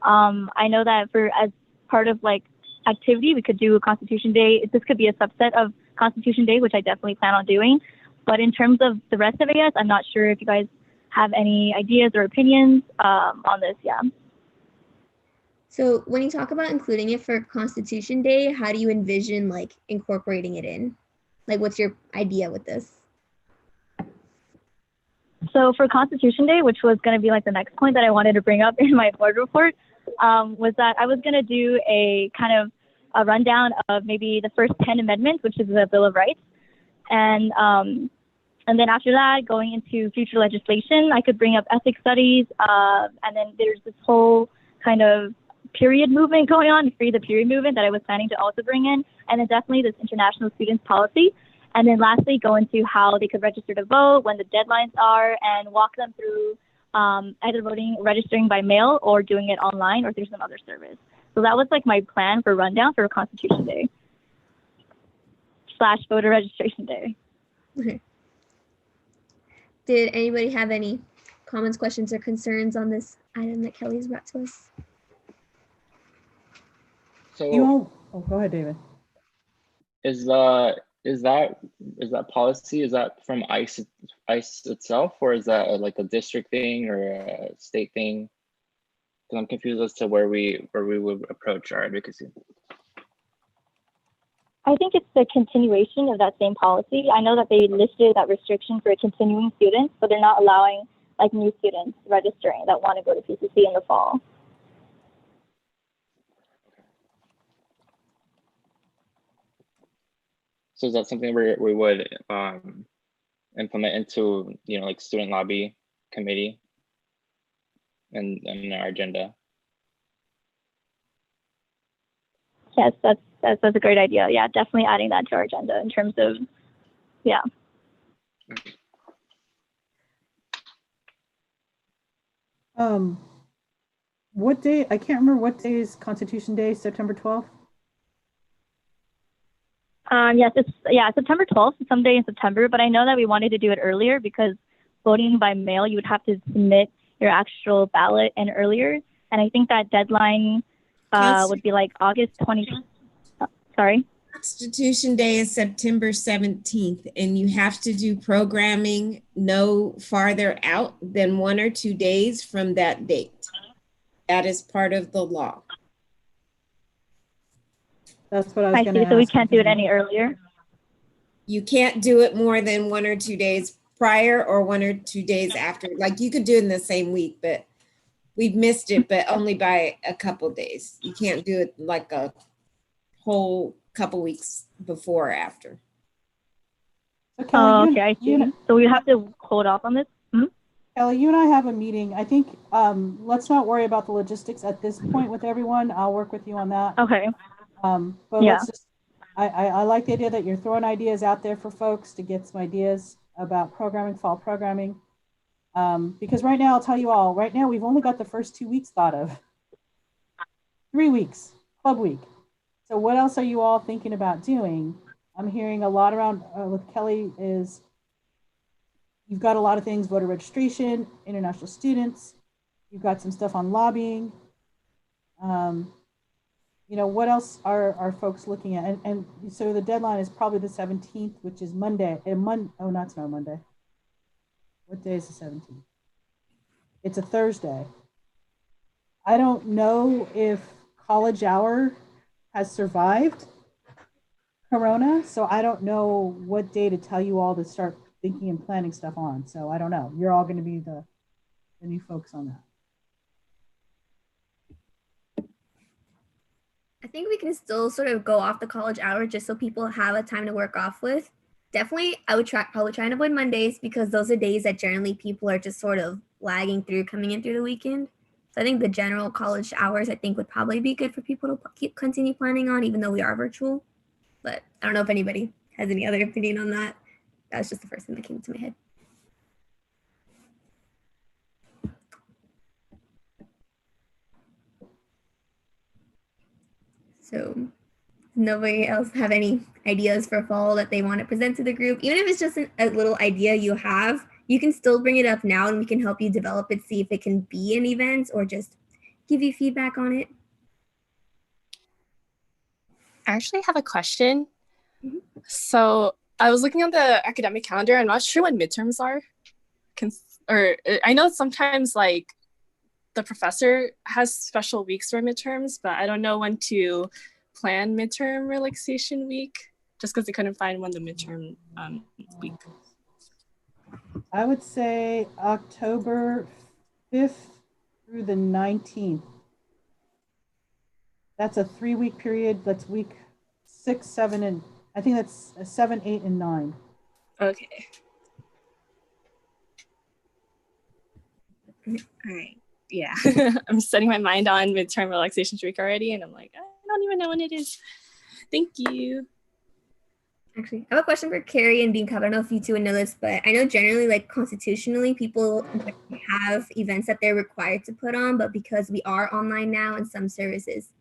I know that as part of like activity, we could do a Constitution Day. This could be a subset of Constitution Day, which I definitely plan on doing. But in terms of the rest of AS, I'm not sure if you guys have any ideas or opinions on this. Yeah.
So when you talk about including it for Constitution Day, how do you envision like incorporating it in? Like, what's your idea with this?
So for Constitution Day, which was going to be like the next point that I wanted to bring up in my board report, was that I was going to do a kind of a rundown of maybe the first 10 amendments, which is the Bill of Rights. And then after that, going into future legislation, I could bring up ethics studies. And then there's this whole kind of period movement going on, free the period movement, that I was planning to also bring in. And then definitely this international students policy. And then lastly, go into how they could register to vote, when the deadlines are, and walk them through either registering by mail or doing it online or through some other service. So that was like my plan for rundown for Constitution Day / voter registration day.
Okay. Did anybody have any comments, questions, or concerns on this item that Kelly's brought to us?
So
go ahead, David.
Is that policy, is that from ICE itself, or is that like a district thing or a state thing? Because I'm confused as to where we would approach our advocacy.
I think it's the continuation of that same policy. I know that they listed that restriction for continuing students, but they're not allowing like new students registering that want to go to PCC in the fall.
So is that something we would implement into, like student lobby committee and our agenda?
Yes, that's a great idea. Yeah, definitely adding that to our agenda in terms of, yeah.
What day? I can't remember what day is Constitution Day. September 12th.
Yes, it's September 12th, someday in September, but I know that we wanted to do it earlier because voting by mail, you would have to submit your actual ballot in earlier. And I think that deadline would be like August 20th. Sorry?
Constitution Day is September 17th, and you have to do programming no farther out than 1 or 2 days from that date. That is part of the law.
That's what I was going to ask.
So we can't do it any earlier?
You can't do it more than 1 or 2 days prior or 1 or 2 days after. Like you could do it in the same week, but we've missed it, but only by a couple days. You can't do it like a whole couple weeks before or after.
Kelly,
okay, I see. So we have to hold off on this?
Kelly, you and I have a meeting. I think let's not worry about the logistics at this point with everyone. I'll work with you on that.
Okay.
But
Yeah.
let's just I like the idea that you're throwing ideas out there for folks to get some ideas about programming, fall programming. Because right now, I'll tell you all, right now, we've only got the first 2 weeks thought of. 3 weeks, club week. So what else are you all thinking about doing? I'm hearing a lot around with Kelly is you've got a lot of things, voter registration, international students. You've got some stuff on lobbying. You know, what else are folks looking at? And so the deadline is probably the 17th, which is Monday. Oh, that's not Monday. What day is the 17th? It's a Thursday. I don't know if College Hour has survived Corona, so I don't know what day to tell you all to start thinking and planning stuff on. So I don't know. You're all going to be the new folks on that.
I think we can still sort of go off the college hour just so people have a time to work off with. Definitely, I would probably try and avoid Mondays because those are days that generally people are just sort of lagging through coming in through the weekend. So I think the general college hours I think would probably be good for people to continue planning on, even though we are virtual. But I don't know if anybody has any other opinion on that. That was just the first thing that came to my head. So nobody else have any ideas for fall that they want to present to the group? Even if it's just a little idea you have, you can still bring it up now and we can help you develop it, see if it can be an event or just give you feedback on it.
I actually have a question. So I was looking at the academic calendar. I'm not sure when midterms are. Or I know sometimes like the professor has special weeks for midterms, but I don't know when to plan midterm relaxation week just because they couldn't find one the midterm week.
I would say October 5th through the 19th. That's a 3-week period. That's week 6, 7, and I think that's 7, 8, and 9.
Okay. All right. Yeah. I'm setting my mind on midterm relaxation week already, and I'm like, I don't even know when it is. Thank you.
Actually, I have a question for Carrie and Bean Cup. I don't know if you two would know this, but I know generally, like constitutionally, people have events that they're required to put on, but because we are online now and some services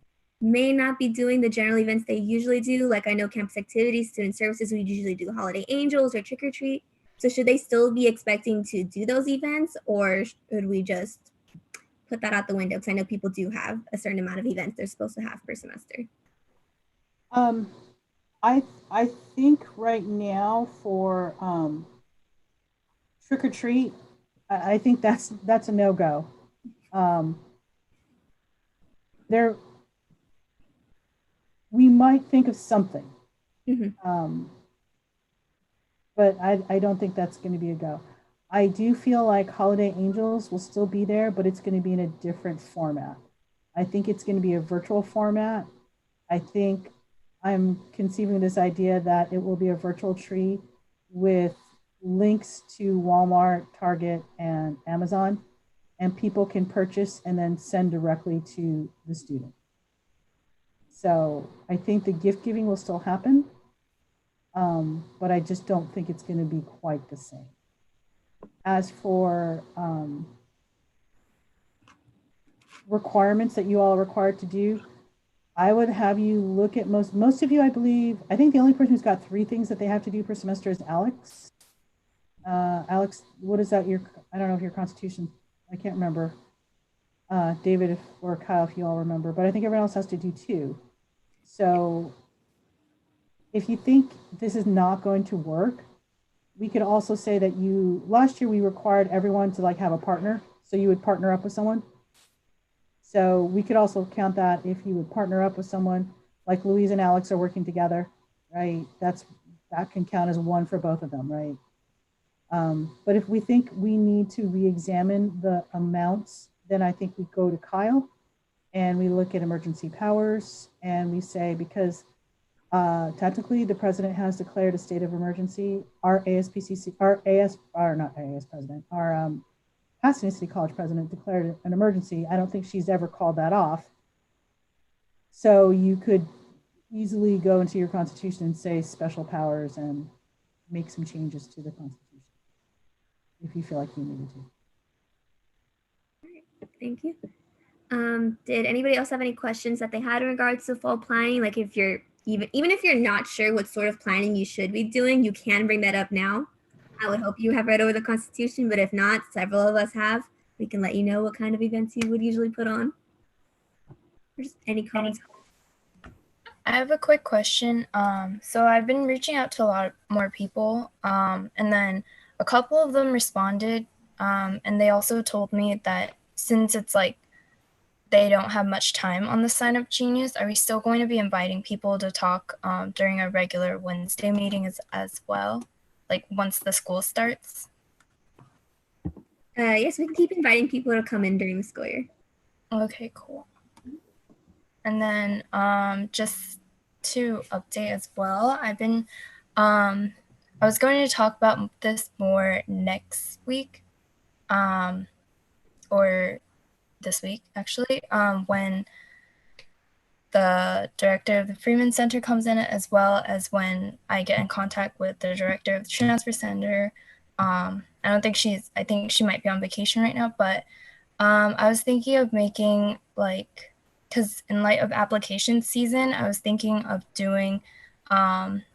may not be doing the general events they usually do, like I know campus activities, student services, we usually do Holiday Angels or Trick or Treat. So should they still be expecting to do those events, or should we just put that out the window? Because I know people do have a certain amount of events they're supposed to have per semester.
I think right now for Trick or Treat, I think that's a no-go. We might think of something, but I don't think that's going to be a go. I do feel like Holiday Angels will still be there, but it's going to be in a different format. I think it's going to be a virtual format. I think I'm conceiving this idea that it will be a virtual tree with links to Walmart, Target, and Amazon, and people can purchase and then send directly to the student. So I think the gift giving will still happen, but I just don't think it's going to be quite the same. As for requirements that you all are required to do, I would have you look at most of you, I believe, I think the only person who's got 3 things that they have to do per semester is Alex. Alex, what is that? I don't know if your constitution, I can't remember. David or Kyle, if you all remember, but I think everyone else has to do 2. So if you think this is not going to work, we could also say that last year we required everyone to like have a partner. So you would partner up with someone. So we could also count that if you would partner up with someone, like Louise and Alex are working together, right? That can count as 1 for both of them, right? But if we think we need to re-examine the amounts, then I think we go to Kyle and we look at emergency powers and we say, because technically the president has declared a state of emergency, our Pasadena City College president declared an emergency. I don't think she's ever called that off. So you could easily go into your constitution and say special powers and make some changes to the constitution if you feel like you needed to.
Thank you. Did anybody else have any questions that they had in regards to fall planning? Like if you're even if you're not sure what sort of planning you should be doing, you can bring that up now. I would hope you have read over the Constitution, but if not, several of us have. We can let you know what kind of events you would usually put on. Or just any comments?
I have a quick question. So I've been reaching out to a lot more people, and then a couple of them responded, and they also told me that since it's like they don't have much time on the Sign Up Genius, are we still going to be inviting people to talk during a regular Wednesday meeting as well, like once the school starts?
Yes, we can keep inviting people to come in during the school year.
Okay, cool. And then just to update as well, I've been, I was going to talk about this more next week, or this week actually, when the director of the Freeman Center comes in, as well as when I get in contact with the director of the Transfer Center. I think she might be on vacation right now, but I was thinking of making like, because in light of application season, I was thinking of doing,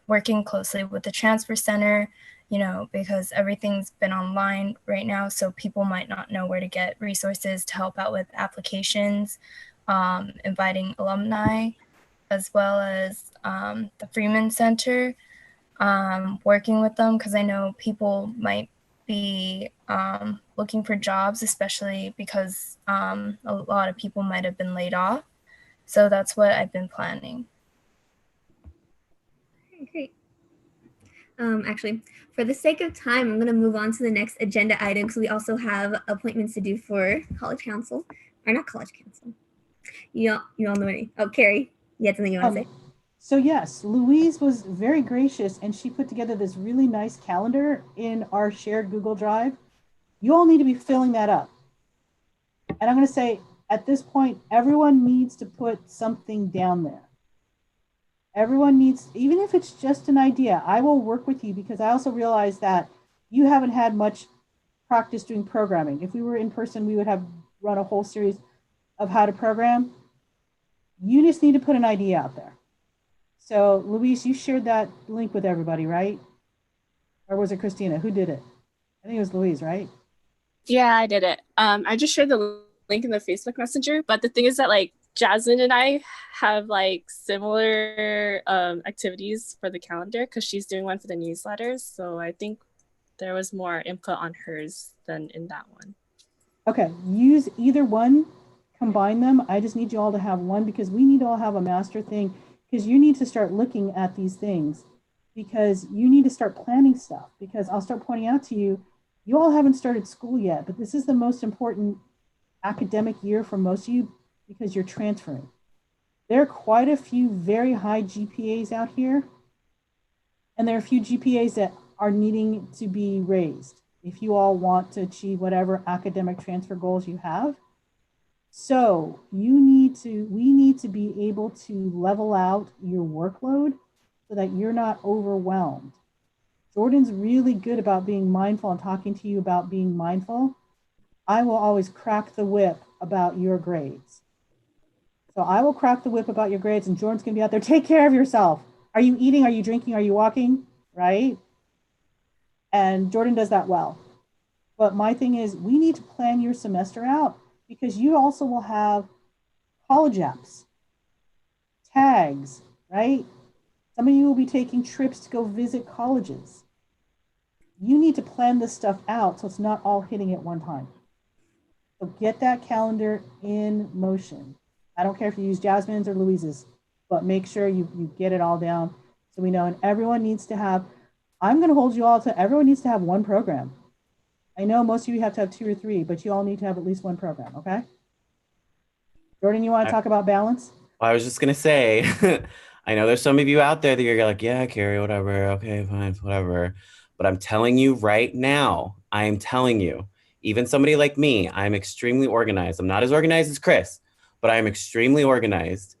working closely with the Transfer Center, you know, because everything's been online right now, so people might not know where to get resources to help out with applications, inviting alumni, as well as the Freeman Center, working with them, because I know people might be looking for jobs, especially because a lot of people might have been laid off. So that's what I've been planning.
Okay, great. Actually, for the sake of time, I'm going to move on to the next agenda item because we also have appointments to do for College Council, or not College Council. You all know what I mean. Oh, Carrie, you had something you want to say?
So yes, Louise was very gracious and she put together this really nice calendar in our shared Google Drive. You all need to be filling that up. And I'm going to say at this point, everyone needs to put something down there. Everyone needs, even if it's just an idea, I will work with you because I also realize that you haven't had much practice doing programming. If we were in person, we would have run a whole series of how to program. You just need to put an idea out there. So Louise, you shared that link with everybody, right? Or was it Christina? Who did it? I think it was Louise, right?
Yeah, I did it. I just shared the link in the Facebook Messenger, but the thing is that like Jasmine and I have like similar activities for the calendar because she's doing one for the newsletters. So I think there was more input on hers than in that one.
Okay, use either one, combine them. I just need you all to have one because we need to all have a master thing because you need to start looking at these things because you need to start planning stuff because I'll start pointing out to you, you all haven't started school yet, but this is the most important academic year for most of you because you're transferring. There are quite a few very high GPAs out here, and there are a few GPAs that are needing to be raised if you all want to achieve whatever academic transfer goals you have. So we need to be able to level out your workload so that you're not overwhelmed. Jordan's really good about being mindful and talking to you about being mindful. I will always crack the whip about your grades. So I will crack the whip about your grades and Jordan's gonna be out there, take care of yourself. Are you eating? Are you drinking? Are you walking? Right? And Jordan does that well. But my thing is we need to plan your semester out because you also will have college apps, tags, right? Some of you will be taking trips to go visit colleges. You need to plan this stuff out so it's not all hitting at one time. So get that calendar in motion. I don't care if you use Jasmine's or Louise's, but make sure you get it all down so we know. And everyone needs to have, I'm going to hold you all to, everyone needs to have one program. I know most of you have to have 2 or 3, but you all need to have at least one program, okay? Jordan, you want to talk about balance?
I was just going to say, I know there's some of you out there that you're like, yeah, Carrie, whatever. Okay, fine, whatever. But I'm telling you right now, I'm telling you, even somebody like me, I'm extremely organized. I'm not as organized as Chris, but I'm extremely organized.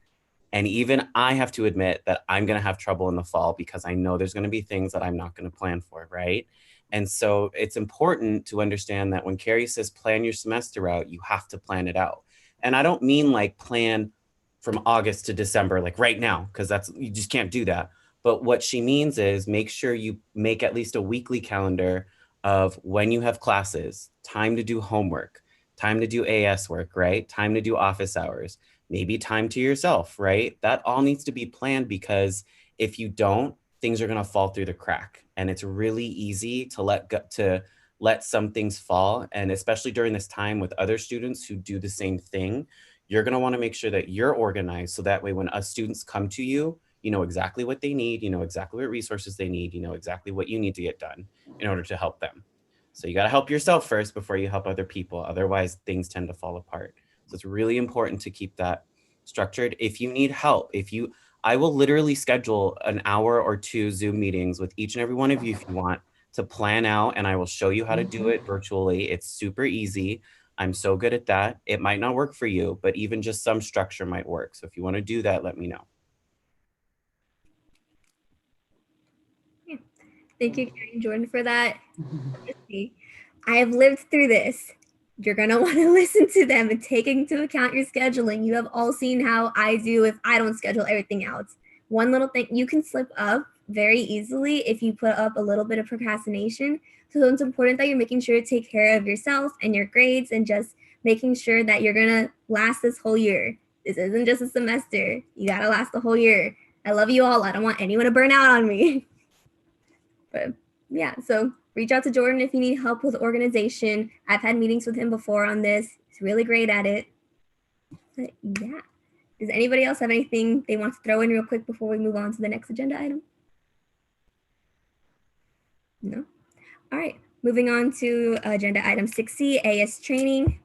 And even I have to admit that I'm going to have trouble in the fall because I know there's going to be things that I'm not going to plan for, right? And so it's important to understand that when Carrie says plan your semester out, you have to plan it out. And I don't mean like plan from August to December, like right now, because you just can't do that. But what she means is make sure you make at least a weekly calendar of when you have classes, time to do homework, time to do AS work, right? Time to do office hours, maybe time to yourself, right? That all needs to be planned, because if you don't, things are going to fall through the crack. And it's really easy to let some things fall. And especially during this time with other students who do the same thing, you're going to want to make sure that you're organized. So that way, when us students come to you, you know exactly what they need, you know exactly what resources they need, you know exactly what you need to get done in order to help them. So you got to help yourself first before you help other people. Otherwise, things tend to fall apart. So it's really important to keep that structured. If you need help, I will literally schedule an hour or 2 Zoom meetings with each and every one of you if you want to plan out, and I will show you how to do it virtually. It's super easy. I'm so good at that. It might not work for you, but even just some structure might work. So if you want to do that, let me know.
Yeah. Thank you, Carrie and Jordan, for that. I have lived through this. You're going to want to listen to them and take into account your scheduling. You have all seen how I do if I don't schedule everything out. One little thing, you can slip up very easily if you put up a little bit of procrastination. So it's important that you're making sure to take care of yourself and your grades and just making sure that you're going to last this whole year. This isn't just a semester. You got to last the whole year. I love you all. I don't want anyone to burn out on me. But yeah, so reach out to Jordan if you need help with organization. I've had meetings with him before on this. He's really great at it. But yeah. Does anybody else have anything they want to throw in real quick before we move on to the next agenda item? No? All right. Moving on to agenda item 6C, AS training.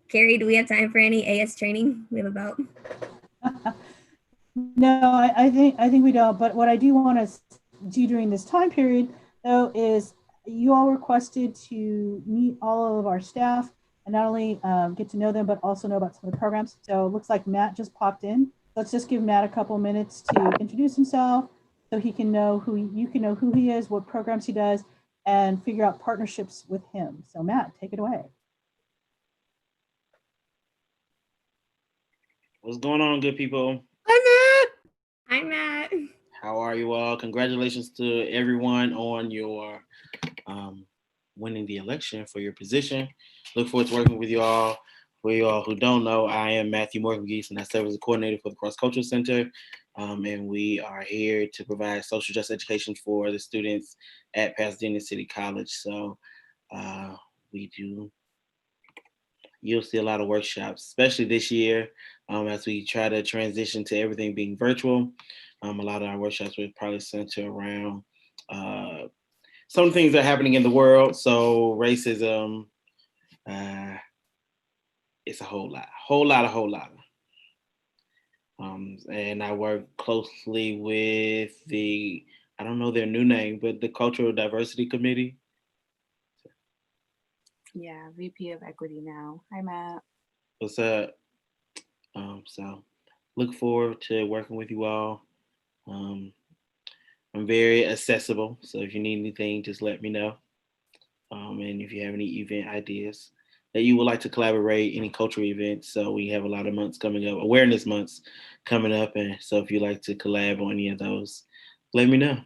Carrie, do we have time for any AS training? We have about.
No, I think we don't. But what I do want to do during this time period, though, is you all requested to meet all of our staff and not only get to know them, but also know about some of the programs. So it looks like Matt just popped in. Let's just give Matt a couple minutes to introduce himself so he can know you can know who he is, what programs he does, and figure out partnerships with him. So Matt, take it away.
What's going on, good people?
Hi, Matt. Hi, Matt.
How are you all? Congratulations to everyone on your winning the election for your position. Look forward to working with you all. For you all who don't know, I am Matthew Morgan-Geese, and I serve as a coordinator for the Cross Cultural Center. And we are here to provide social justice education for the students at Pasadena City College. So you'll see a lot of workshops, especially this year, as we try to transition to everything being virtual. A lot of our workshops will probably center around some things that are happening in the world. So racism, it's a whole lot. And I work closely with I don't know their new name, but the Cultural Diversity Committee.
Yeah, VP of Equity now. Hi, Matt.
What's up? So look forward to working with you all. I'm very accessible, so if you need anything, just let me know. And if you have any event ideas that you would like to collaborate, any cultural events, so we have a lot of months coming up, awareness months coming up, and so if you'd like to collab on any of those, let me know.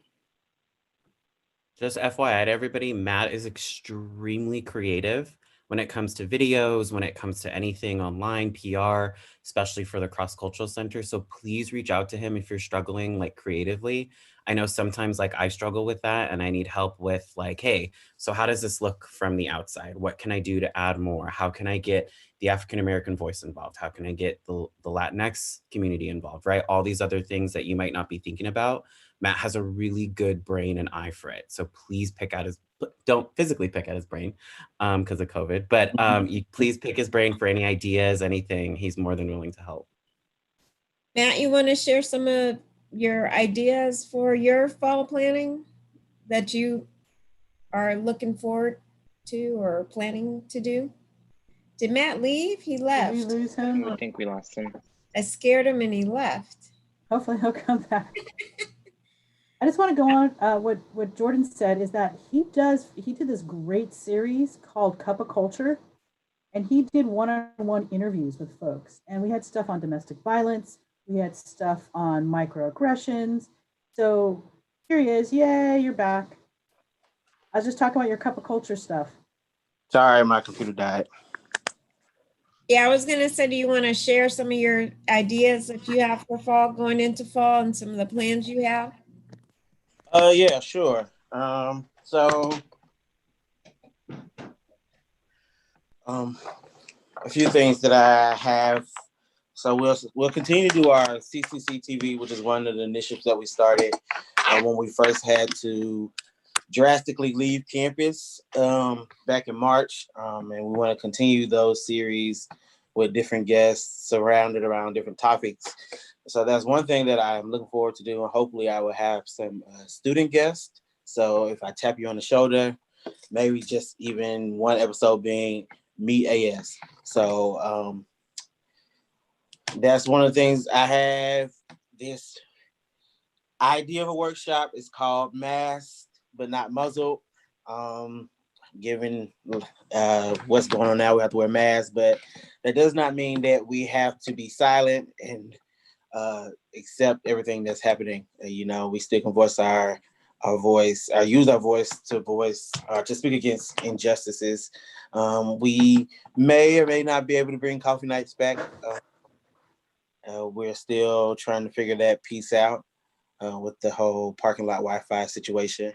Just FYI to everybody, Matt is extremely creative when it comes to videos, when it comes to anything online, PR, especially for the Cross Cultural Center. So please reach out to him if you're struggling like creatively. I know sometimes like I struggle with that and I need help with like, hey, so how does this look from the outside? What can I do to add more? How can I get the African-American voice involved? How can I get the Latinx community involved, right? All these other things that you might not be thinking about. Matt has a really good brain and eye for it. So please don't physically pick at his brain because of COVID, but you please pick his brain for any ideas, anything. He's more than willing to help.
Matt, you want to share some of your ideas for your fall planning that you are looking forward to or planning to do? Did Matt leave? He left.
I think we lost him.
I scared him and he left.
Hopefully he'll come back. I just want to go on what Jordan said is that he did this great series called Cup of Culture, and he did one-on-one interviews with folks, and we had stuff on domestic violence, we had stuff on microaggressions. So here he is. Yay, you're back. I was just talking about your Cup of Culture stuff.
Sorry, my computer died.
Yeah, I was going to say, do you want to share some of your ideas that you have for fall, going into fall, and some of the plans you have?
Yeah, sure. So a few things that I have. So we'll continue to do our CCC TV, which is one of the initiatives that we started when we first had to drastically leave campus back in March, and we want to continue those series with different guests surrounded around different topics. So that's one thing that I'm looking forward to doing. Hopefully I will have some student guests. So if I tap you on the shoulder, maybe just even one episode being Meet AS. So that's one of the things I have. This idea of a workshop is called Masked but Not Muzzled. Given what's going on now, we have to wear masks, but that does not mean that we have to be silent and accept everything that's happening. You know, we still can voice our voice, use our voice to speak against injustices. We may or may not be able to bring coffee nights back. We're still trying to figure that piece out with the whole parking lot Wi-Fi situation.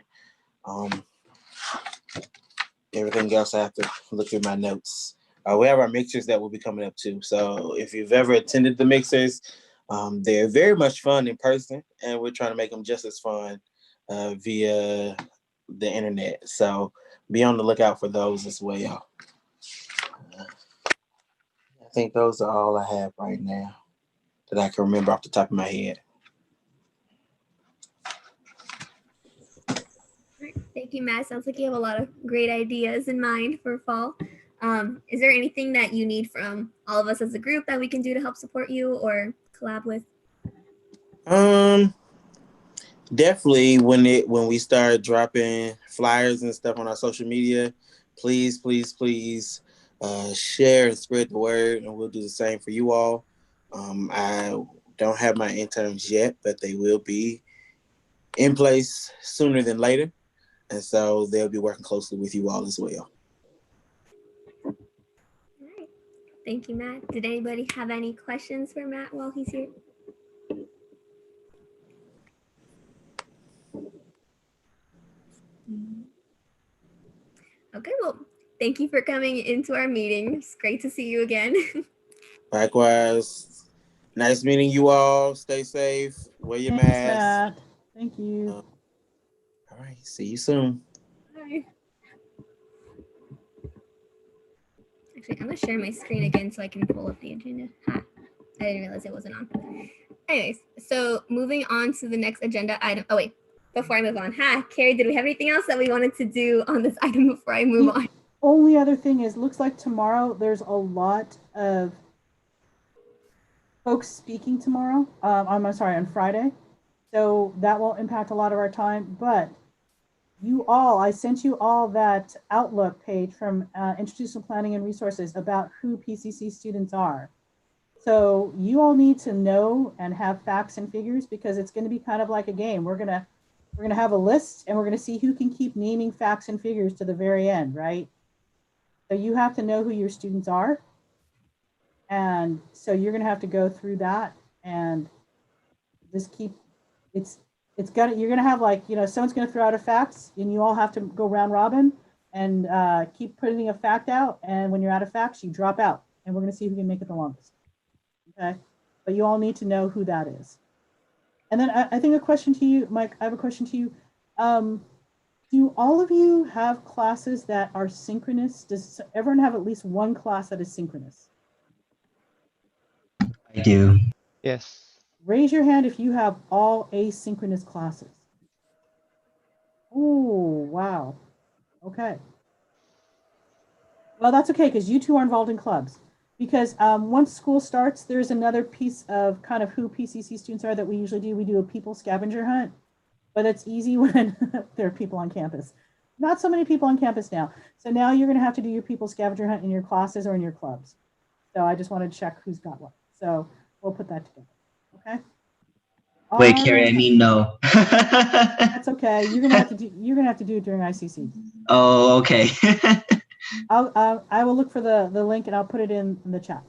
Everything else I have to look through my notes. We have our mixers that will be coming up too. So if you've ever attended the mixers, they're very much fun in person, and we're trying to make them just as fun via the internet. So be on the lookout for those as well. I think those are all I have right now that I can remember off the top of my head.
Thank you, Matt. Sounds like you have a lot of great ideas in mind for fall. Is there anything that you need from all of us as a group that we can do to help support you or collab with?
Definitely when we start dropping flyers and stuff on our social media, please share and spread the word, and we'll do the same for you all. I don't have my interns yet, but they will be in place sooner than later. And so they'll be working closely with you all as well.
All right. Thank you, Matt. Did anybody have any questions for Matt while he's here? Okay, well, thank you for coming into our meeting. It's great to see you again.
Likewise. Nice meeting you all. Stay safe. Wear your
Thanks,
mask.
Matt. Thank you.
All right. See you soon.
Bye. Actually, I'm going to share my screen again so I can pull up the agenda. I didn't realize it wasn't on. Anyways, so moving on to the next agenda item. Oh, wait. Before I move on. Carrie, did we have anything else that we wanted to do on this item before I move on?
Only other thing is, looks like tomorrow there's a lot of folks speaking tomorrow. On Friday. So that will impact a lot of our time. But I sent you all that Outlook page from Institutional Planning and Resources about who PCC students are. So you all need to know and have facts and figures, because it's going to be kind of like a game. We're gonna have a list, and we're gonna see who can keep naming facts and figures to the very end, right? So you have to know who your students are. And so you're gonna have to go through that and just keep, you're gonna have, like, someone's gonna throw out a fact, and you all have to go round robin and keep putting a fact out. And when you're out of facts, you drop out, and we're gonna see who can make it the longest. Okay, but you all need to know who that is. And then I think a question to you, Mike, I have a question to you. Do all of you have classes that are synchronous? Does everyone have at least one class that is synchronous?
I do.
Yes.
Raise your hand if you have all asynchronous classes. Oh, wow. Okay. Well, that's okay, because you two are involved in clubs. because once school starts, there's another piece of kind of who PCC students are that we usually do. We do a people scavenger hunt, but it's easy when there are people on campus. Not so many people on campus now. So now you're going to have to do your people scavenger hunt in your classes or in your clubs. So I just want to check who's got what. So we'll put that together. Okay.
Wait, Carrie, I mean no.
That's okay. You're gonna have to do it during ICC.
Oh, okay.
I will look for the link and I'll put it in the chat.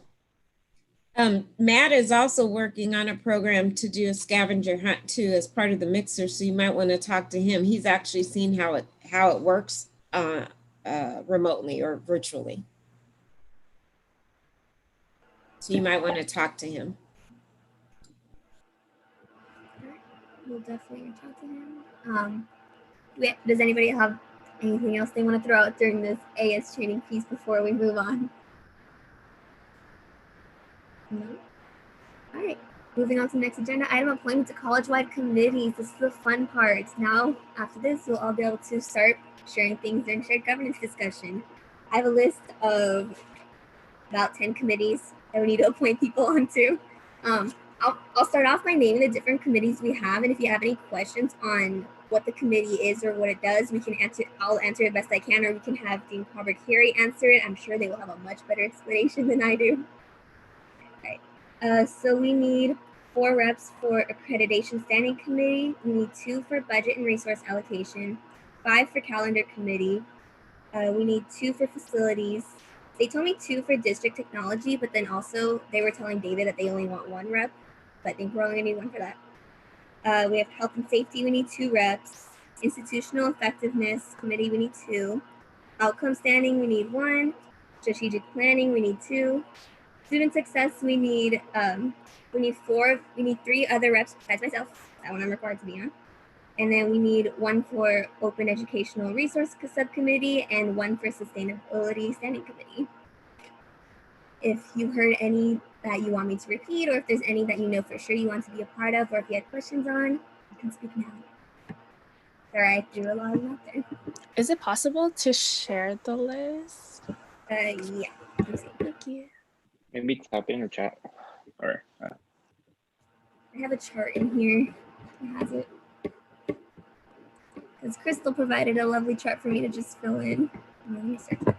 Matt is also working on a program to do a scavenger hunt too as part of the mixer. So you might want to talk to him. He's actually seen how it works remotely or virtually. So you might want to talk to him.
We'll definitely reach out to him. Does anybody have anything else they want to throw out during this AS training piece before we move on? No. All right. Moving on to the next agenda item, appointment to college-wide committees. This is the fun part. Now, after this, we'll all be able to start sharing things during shared governance discussion. I have a list of about 10 committees that we need to appoint people onto. I'll start off by naming the different committees we have, and if you have any questions on what the committee is or what it does, we can answer. I'll answer it best I can, or we can have Dean Carver-Carey answer it. I'm sure they will have a much better explanation than I do. Right. So we need 4 reps for accreditation standing committee. We need 2 for budget and resource allocation, 5 for calendar committee. We need 2 for facilities. They told me 2 for district technology, but then also they were telling David that they only want 1 rep. But I think we're only gonna need 1 for that. We have health and safety, we need 2 reps. Institutional effectiveness committee, we need 2. Outcome standing, we need 1. Strategic planning, we need 2. Student success, we need 4. We need 3 other reps besides myself. That one I'm required to be on. And then we need 1 for open educational resource subcommittee and 1 for sustainability standing committee. If you heard any that you want me to repeat, or if there's any that you know for sure you want to be a part of, or if you had questions on, you can speak now. Sorry, I threw a lot of them out there.
Is it possible to share the list?
Yeah.
Thank you.
Maybe type in or chat. Or
I have a chart in here. It has it. Because Crystal provided a lovely chart for me to just fill in. Let me start.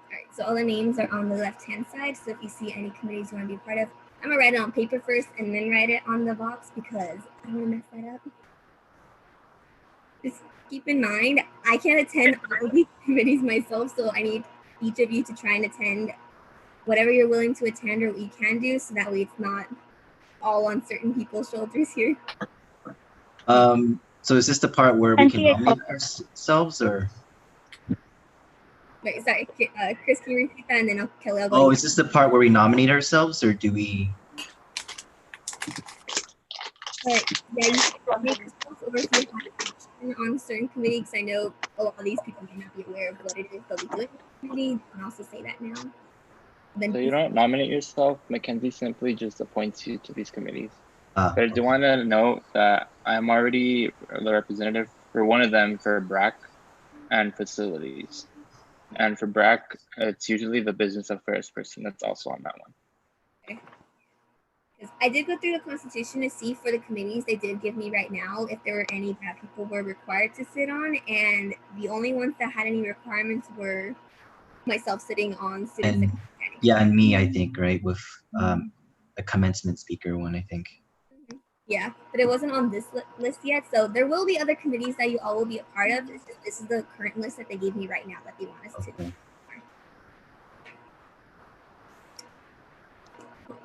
Alright, so all the names are on the left-hand side. So if you see any committees you want to be a part of, I'm gonna write it on paper first and then write it on the box because I don't want to mess that up. Just keep in mind, I can't attend all of these committees myself, so I need each of you to try and attend whatever you're willing to attend or what you can do, so that way it's not all on certain people's shoulders here.
So is this the part where we can nominate ourselves, or?
Wait, sorry, Chris, can you repeat that, and then Kelly, I'll go.
Oh, is this the part where we nominate ourselves, or do we?
Yeah, you can make yourself over if you have a question on certain committees. I know a lot of these people may not be aware of what it is that we do in the committee. You can also say that now. Then
so you don't nominate yourself. Mackenzie simply just appoints you to these committees. But I do want to note that I'm already the representative for one of them for BRAC and facilities. And for BRAC, it's usually the business affairs person that's also on that one.
Okay. I did go through the Constitution to see for the committees they did give me right now if there were any that people were required to sit on, and the only ones that had any requirements were myself sitting on student
And yeah, and me, I think, right, with the commencement speaker one, I think.
Yeah, but it wasn't on this list yet, so there will be other committees that you all will be a part of. This is the current list that they gave me right now that they want us to do.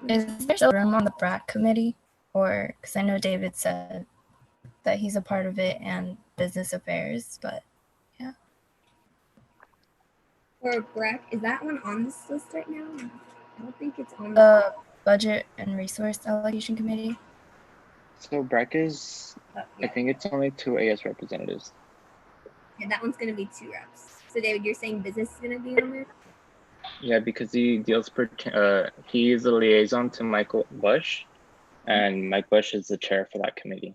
Is there still room on the BRAC committee? Or, because I know David said that he's a part of it and business affairs, but yeah.
For BRAC, is that one on this list right now? I don't think it's on
the budget and resource allocation committee.
So BRAC is, I think it's only 2 AS representatives.
Yeah, that one's going to be 2 reps. So David, you're saying business is going to be on there?
Yeah, because he deals he is a liaison to Michael Bush, and Mike Bush is the chair for that committee.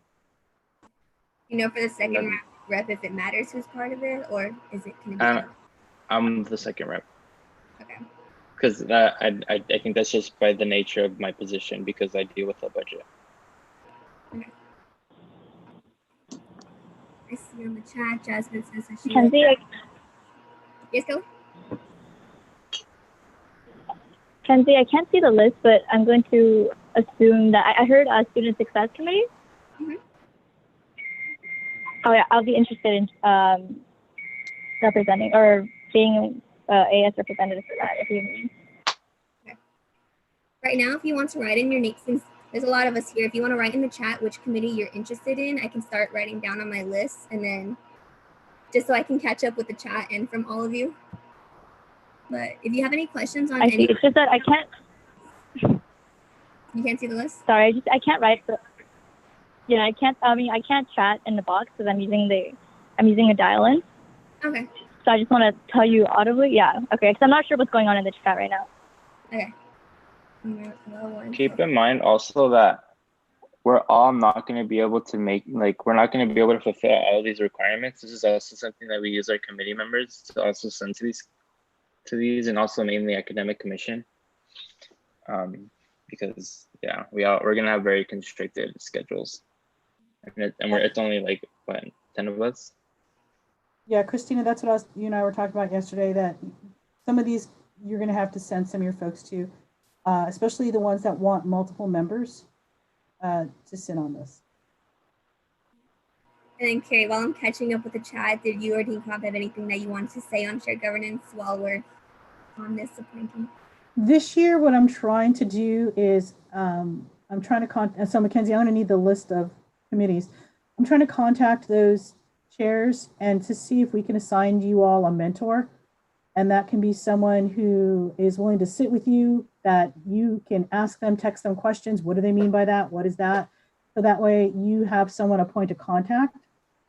You know, for the second rep, if it matters who's part of it, or is it going to be?
I'm the second rep.
Okay.
Because I think that's just by the nature of my position, because I deal with the budget.
Okay. I see on the chat, Jasmine says that she.
Kenzie,
Yes, go.
Kenzie, I can't see the list, but I'm going to assume that I heard a student success committee.
Mm-hmm.
Oh yeah, I'll be interested in representing or being AS representative for that if you need.
Okay. Right now, if you want to write in your name, since there's a lot of us here, if you want to write in the chat which committee you're interested in, I can start writing down on my list, and then just so I can catch up with the chat and from all of you. But if you have any questions on
I see. It's just that I can't.
You can't see the list?
Sorry, I can't write. Yeah, I can't. I mean, I can't chat in the box because I'm using a dial-in.
Okay.
So I just want to tell you audibly. Yeah. Okay. Because I'm not sure what's going on in the chat right now.
Okay.
Keep in mind also that we're all not going to be able to we're not going to be able to fulfill all these requirements. This is also something that we use our committee members to also send to these, and also mainly academic commission. Because yeah, we're going to have very constricted schedules, and it's only like what, 10 of us.
Yeah, Christina, that's what you and I were talking about yesterday, that some of these you're going to have to send some of your folks to, especially the ones that want multiple members to sit on this.
And then Carrie, while I'm catching up with the chat, did you or Dean Cobb have anything that you wanted to say on shared governance while we're on this appointment?
This year, what I'm trying to do is I'm trying to so Mackenzie, I'm going to need the list of committees. I'm trying to contact those chairs and to see if we can assign you all a mentor. And that can be someone who is willing to sit with you, that you can ask them, text them questions. What do they mean by that? What is that? So that way you have someone, a point of contact,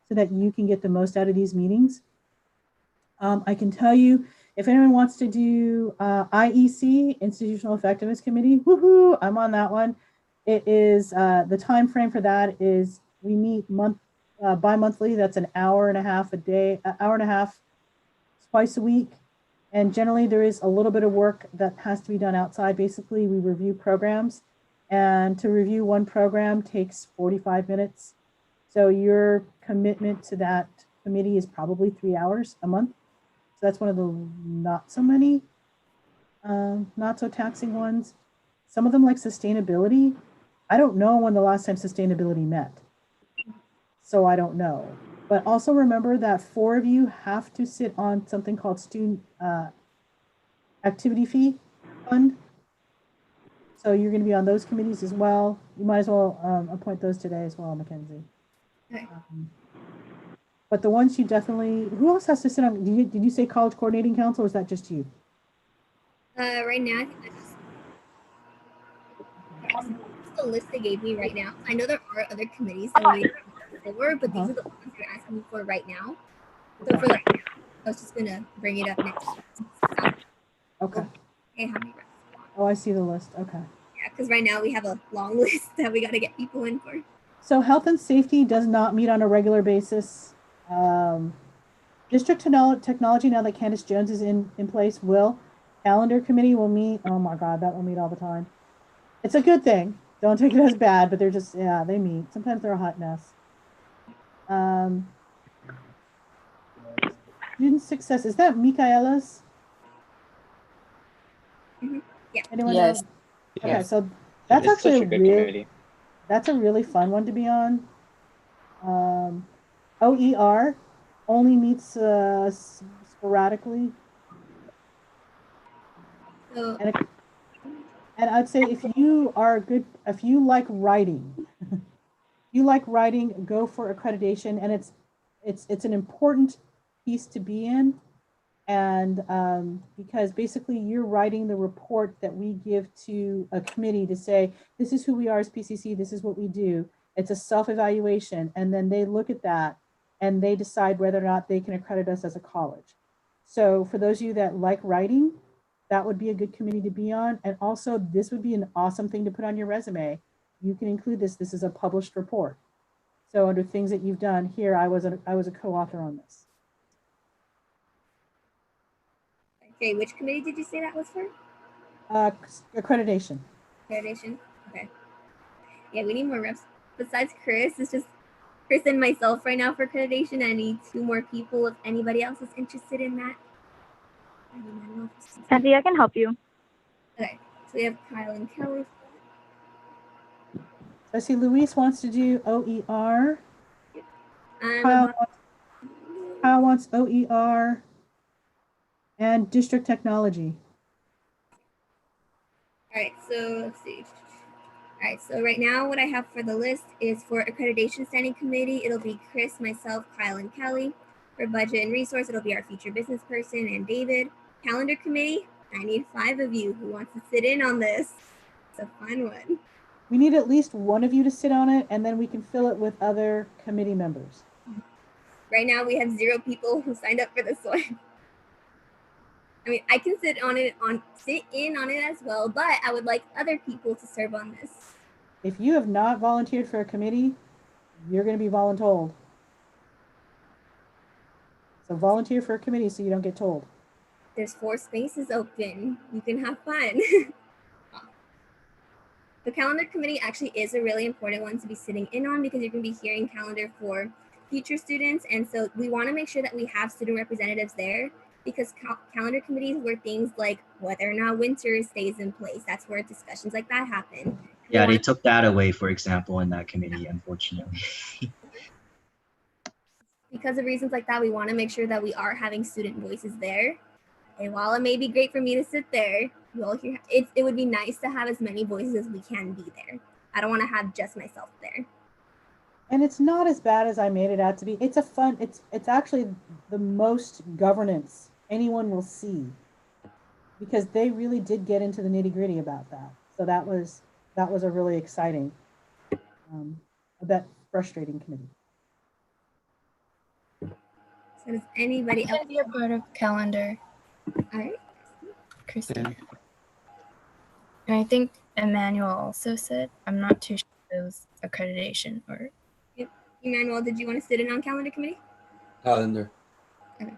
so that you can get the most out of these meetings. I can tell you, if anyone wants to do IEC, Institutional Effectiveness Committee, woohoo, I'm on that one. It is, the time frame for that is we meet bi-monthly. That's an hour and a half a day, an hour and a half twice a week. And generally there is a little bit of work that has to be done outside. Basically, we review programs, and to review one program takes 45 minutes. So your commitment to that committee is probably 3 hours a month. So that's one of the not so many, not so taxing ones. Some of them, like sustainability, I don't know when the last time sustainability met. So I don't know. But also remember that 4 of you have to sit on something called student activity fee fund. So you're going to be on those committees as well. You might as well appoint those today as well, Mackenzie.
Okay.
But the ones you definitely, who else has to sit on, did you say College Coordinating Council, or is that just you?
Right now, I think that's the list they gave me right now. I know there are other committees that we for, but these are the ones they're asking me for right now. So for I was just gonna bring it up next.
Okay.
Okay, how many reps?
Oh, I see the list. Okay.
Yeah, because right now we have a long list that we got to get people in for.
So health and safety does not meet on a regular basis. District technology, now that Candace Jones is in place, will. Calendar committee will meet. Oh my God, that will meet all the time. It's a good thing. Don't take it as bad, but they're just, yeah, they meet. Sometimes they're a hot mess. Student success, is that Michaela's?
Mm-hmm. Yeah.
Anyone
yes.
else? Okay,
Yes.
so that's
It's
actually
such a good committee.
that's a really fun one to be on. OER only meets sporadically.
So,
and I'd say if you are good, if you like writing, go for accreditation, and it's an important piece to be in. And because basically you're writing the report that we give to a committee to say, this is who we are as PCC, this is what we do. It's a self-evaluation, and then they look at that and they decide whether or not they can accredit us as a college. So for those of you that like writing, that would be a good committee to be on. And also this would be an awesome thing to put on your resume. You can include this. This is a published report. So under things that you've done here, I was a co-author on this.
Okay, which committee did you say that was for?
Accreditation.
Accreditation. Okay. Yeah, we need more reps. Besides Chris, it's just Chris and myself right now for accreditation. I need 2 more people if anybody else is interested in that.
Sandy, I can help you.
Okay, so we have Kyle and Kelly.
I see Luis wants to do OER. Kyle wants OER and district technology.
All right, so let's see. All right, so right now what I have for the list is for accreditation standing committee. It'll be Chris, myself, Kyle, and Kelly. For budget and resource, it'll be our future business person and David. Calendar committee, I need 5 of you who wants to sit in on this. It's a fun one.
We need at least one of you to sit on it, and then we can fill it with other committee members.
Right now we have 0 people who signed up for this one. I mean, I can sit in on it as well, but I would like other people to serve on this.
If you have not volunteered for a committee, you're going to be voluntold. So volunteer for a committee so you don't get told.
There's 4 spaces open. You can have fun. The calendar committee actually is a really important one to be sitting in on because you're going to be hearing calendar for future students. And so we want to make sure that we have student representatives there because calendar committees where things like whether or not winter stays in place, that's where discussions like that happen.
Yeah, they took that away, for example, in that committee, unfortunately.
Because of reasons like that, we want to make sure that we are having student voices there. And while it may be great for me to sit there, it would be nice to have as many voices as we can be there. I don't want to have just myself there.
And it's not as bad as I made it out to be. It's actually the most governance anyone will see because they really did get into the nitty-gritty about that. So that was a really exciting, a bit frustrating committee.
So does anybody else
be a part of calendar?
All right.
Christine. And I think Emmanuel also said, I'm not too sure if it was accreditation or.
Yep. Emmanuel, did you want to sit in on calendar committee?
Calendar.
Okay.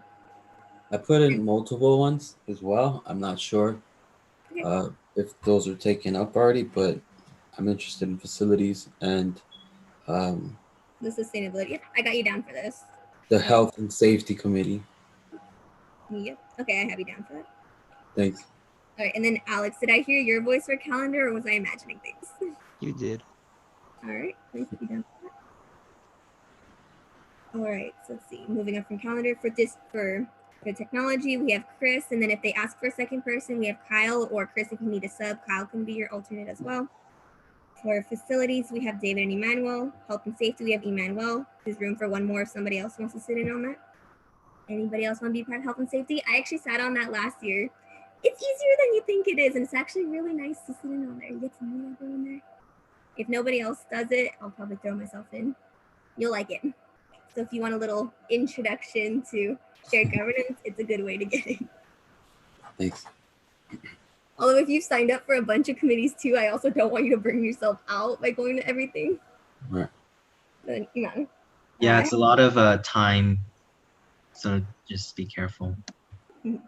I put in multiple ones as well. I'm not sure
Okay.
if those are taken up already, but I'm interested in facilities and
The sustainability. Yep, I got you down for this.
the health and safety committee.
Yep. Okay, I have you down for that.
Thanks.
All right, and then Alex, did I hear your voice for calendar or was I imagining things?
You did.
All right, please be done for that. All right, so let's see. Moving up from calendar for technology, we have Chris, and then if they ask for a second person, we have Kyle or Chris. If you need a sub, Kyle can be your alternate as well. For facilities, we have David and Emmanuel. Health and safety, we have Emmanuel. There's room for one more if somebody else wants to sit in on that. Anybody else want to be part of health and safety? I actually sat on that last year. It's easier than you think it is, and it's actually really nice to sit in on there. You get to meet everyone there. If nobody else does it, I'll probably throw myself in. You'll like it. So if you want a little introduction to shared governance, it's a good way to get in.
Thanks.
Although if you've signed up for a bunch of committees too, I also don't want you to bring yourself out by going to everything.
Right.
But, you know.
Yeah, it's a lot of time, so just be careful.
You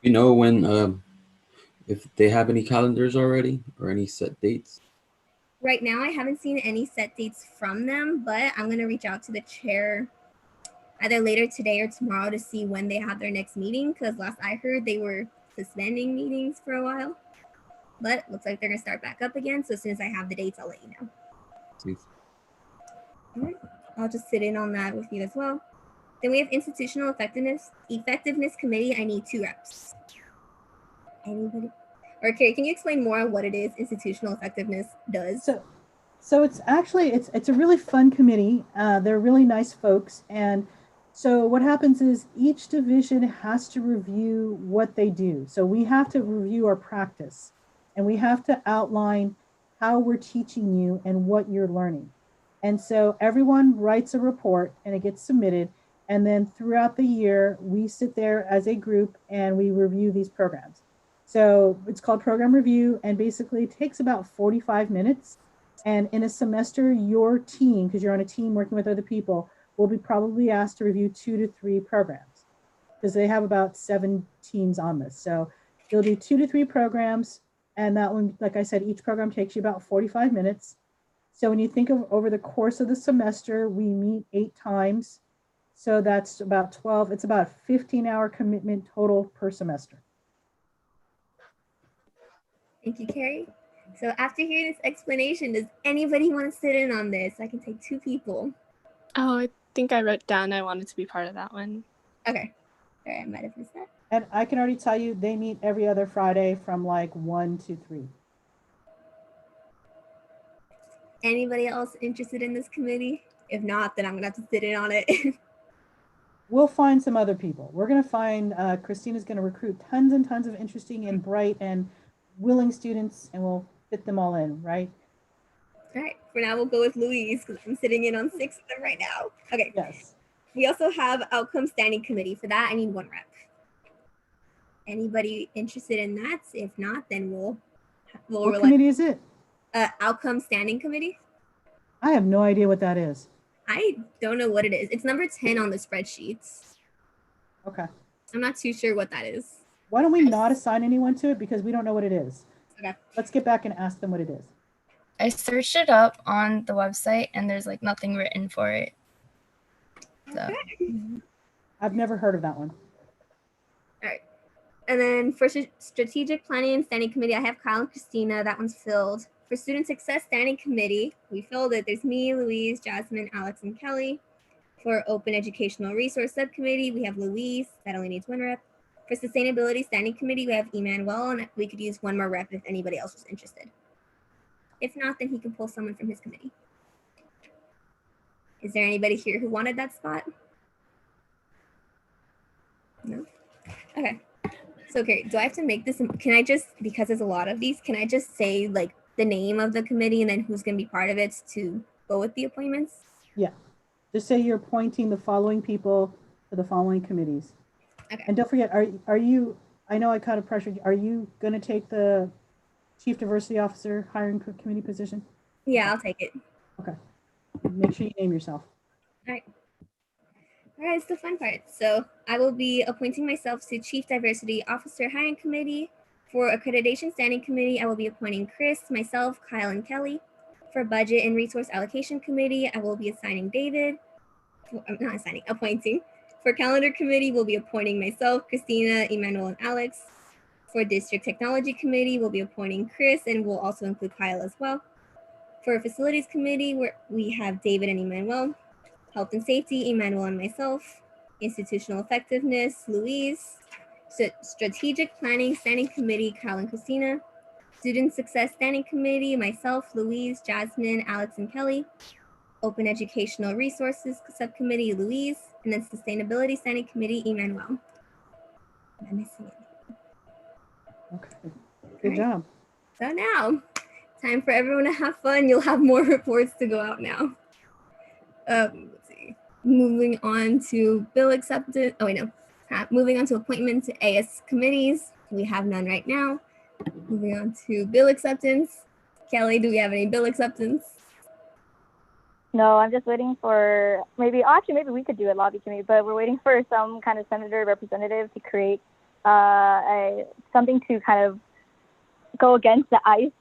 know when if they have any calendars already or any set dates?
Right now, I haven't seen any set dates from them, but I'm going to reach out to the chair either later today or tomorrow to see when they have their next meeting, because last I heard they were suspending meetings for a while. But it looks like they're going to start back up again, so as soon as I have the dates, I'll let you know.
Thanks.
All right. I'll just sit in on that with you as well. Then we have Institutional Effectiveness Committee. I need 2 reps. Anybody? Or Carrie, can you explain more on what it is institutional effectiveness does?
So it's actually, it's a really fun committee. They're really nice folks. And so what happens is each division has to review what they do. So we have to review our practice and we have to outline how we're teaching you and what you're learning. And so everyone writes a report and it gets submitted. And then throughout the year, we sit there as a group and we review these programs. So it's called program review and basically it takes about 45 minutes And in a semester, your team, because you're on a team working with other people, will be probably asked to review 2 to 3 programs because they have about 7 teams on this. So you'll do 2 to 3 programs. And that one, like I said, each program takes you about 45 minutes. So when you think of over the course of the semester, we meet 8 times. So that's about 12. It's about a 15-hour commitment total per semester.
Thank you, Carrie. So after hearing this explanation, does anybody want to sit in on this? I can take 2 people.
Oh, I think I wrote down I wanted to be part of that one.
Okay. All right, I might have missed that.
And I can already tell you they meet every other Friday from like 1 to 3.
Anybody else interested in this committee? If not, then I'm gonna have to sit in on it.
We'll find some other people. We're going to find, Christina's going to recruit tons and tons of interesting and bright and willing students, and we'll fit them all in, right?
All right, for now we'll go with Louise because I'm sitting in on 6 of them right now. Okay.
Yes.
We also have Outcome Standing Committee. For that, I need 1 rep. Anybody interested in that? If not, then we'll
What committee is it?
Outcome Standing Committee.
I have no idea what that is.
I don't know what it is. It's number 10 on the spreadsheets.
Okay.
I'm not too sure what that is.
Why don't we not assign anyone to it because we don't know what it is?
Okay.
Let's get back and ask them what it is.
I searched it up on the website and there's like nothing written for it. So.
I've never heard of that one.
All right. And then for Strategic Planning and Standing Committee, I have Kyle and Christina. That one's filled. For Student Success Standing Committee, we filled it. There's me, Louise, Jasmine, Alex, and Kelly. For Open Educational Resource Subcommittee, we have Louise. That only needs 1 rep. For Sustainability Standing Committee, we have Emmanuel, and we could use 1 more rep if anybody else was interested. If not, then he can pull someone from his committee. Is there anybody here who wanted that spot? No? Okay. So, Carrie, do I have to make this? Can I just, because there's a lot of these, can I just say like the name of the committee and then who's going to be part of it to go with the appointments?
Yeah. Just say you're appointing the following people to the following committees.
Okay.
And don't forget, are you, I know I kind of pressured you, are you going to take the Chief Diversity Officer hiring committee position?
Yeah, I'll take it.
Okay. Make sure you name yourself.
All right. All right, it's the fun part. So I will be appointing myself to Chief Diversity Officer Hiring Committee. For Accreditation Standing Committee, I will be appointing Chris, myself, Kyle, and Kelly. For Budget and Resource Allocation Committee, I will be assigning David. I'm not assigning, appointing. For Calendar Committee, we'll be appointing myself, Christina, Emmanuel, and Alex. For District Technology Committee, we'll be appointing Chris, and we'll also include Kyle as well. For Facilities Committee, we have David and Emmanuel. Health and Safety, Emmanuel and myself. Institutional Effectiveness, Louise. Strategic Planning Standing Committee, Kyle and Christina. Student Success Standing Committee, myself, Louise, Jasmine, Alex, and Kelly. Open Educational Resources Subcommittee, Louise. And then Sustainability Standing Committee, Emmanuel. Am I missing it?
Okay. Good job.
So now, time for everyone to have fun. You'll have more reports to go out now. Let's see. Moving on to bill acceptance. Oh, wait, no. Moving on to appointment to AS committees. We have none right now. Moving on to bill acceptance. Kelly, do we have any bill acceptance?
No, I'm just waiting for maybe we could do a lobby committee, but we're waiting for some kind of senator representative to create something to kind of go against the ICE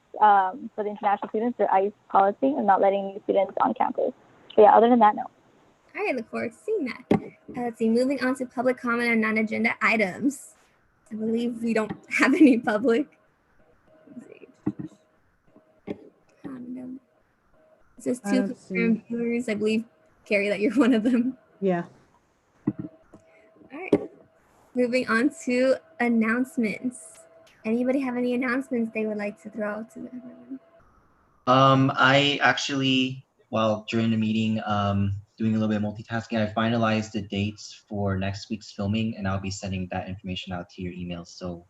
for the international students, their ICE policy, and not letting new students on campus. But yeah, other than that, no.
All right, look forward to seeing that. Let's see, moving on to public comment on non-agenda items. I believe we don't have any public. Let's see. It says 2 confirmed viewers. I believe, Carrie, that you're one of them.
Yeah.
All right. Moving on to announcements. Anybody have any announcements they would like to throw out to everyone?
I actually, while during the meeting, doing a little bit of multitasking, I finalized the dates for next week's filming, and I'll be sending that information out to your emails. So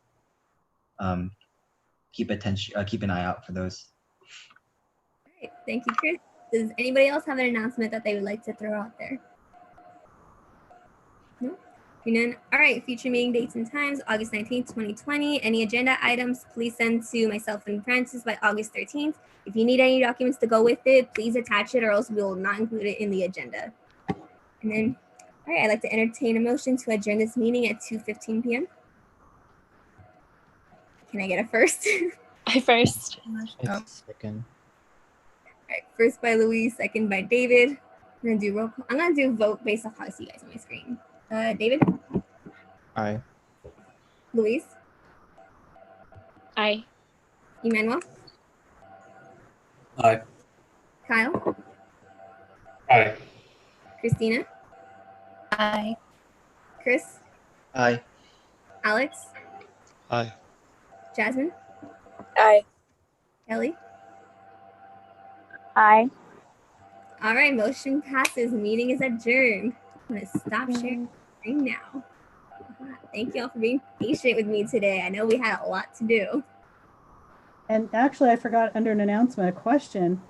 keep an eye out for those.
All right, thank you, Chris. Does anybody else have an announcement that they would like to throw out there? No? None. All right, future meeting dates and times, August 19th, 2020. Any agenda items, please send to myself and Francis by August 13th. If you need any documents to go with it, please attach it or else we will not include it in the agenda. And then, all right, I'd like to entertain a motion to adjourn this meeting at 2:15 p.m. Can I get a first?
I first.
Second.
All right, first by Louise, second by David. I'm gonna do roll call. I'm gonna do vote based off how I see you guys on my screen. David,
Aye.
Louise,
Aye.
Emmanuel,
Aye.
Kyle,
Aye.
Christina,
Aye.
Chris,
Aye.
Alex,
Aye.
Jasmine,
Aye.
Ellie.
Aye.
All right, motion passes. Meeting is adjourned. I'm gonna stop sharing screen now. Thank you all for being patient with me today. I know we had a lot to do.
And actually, I forgot under an announcement, a question.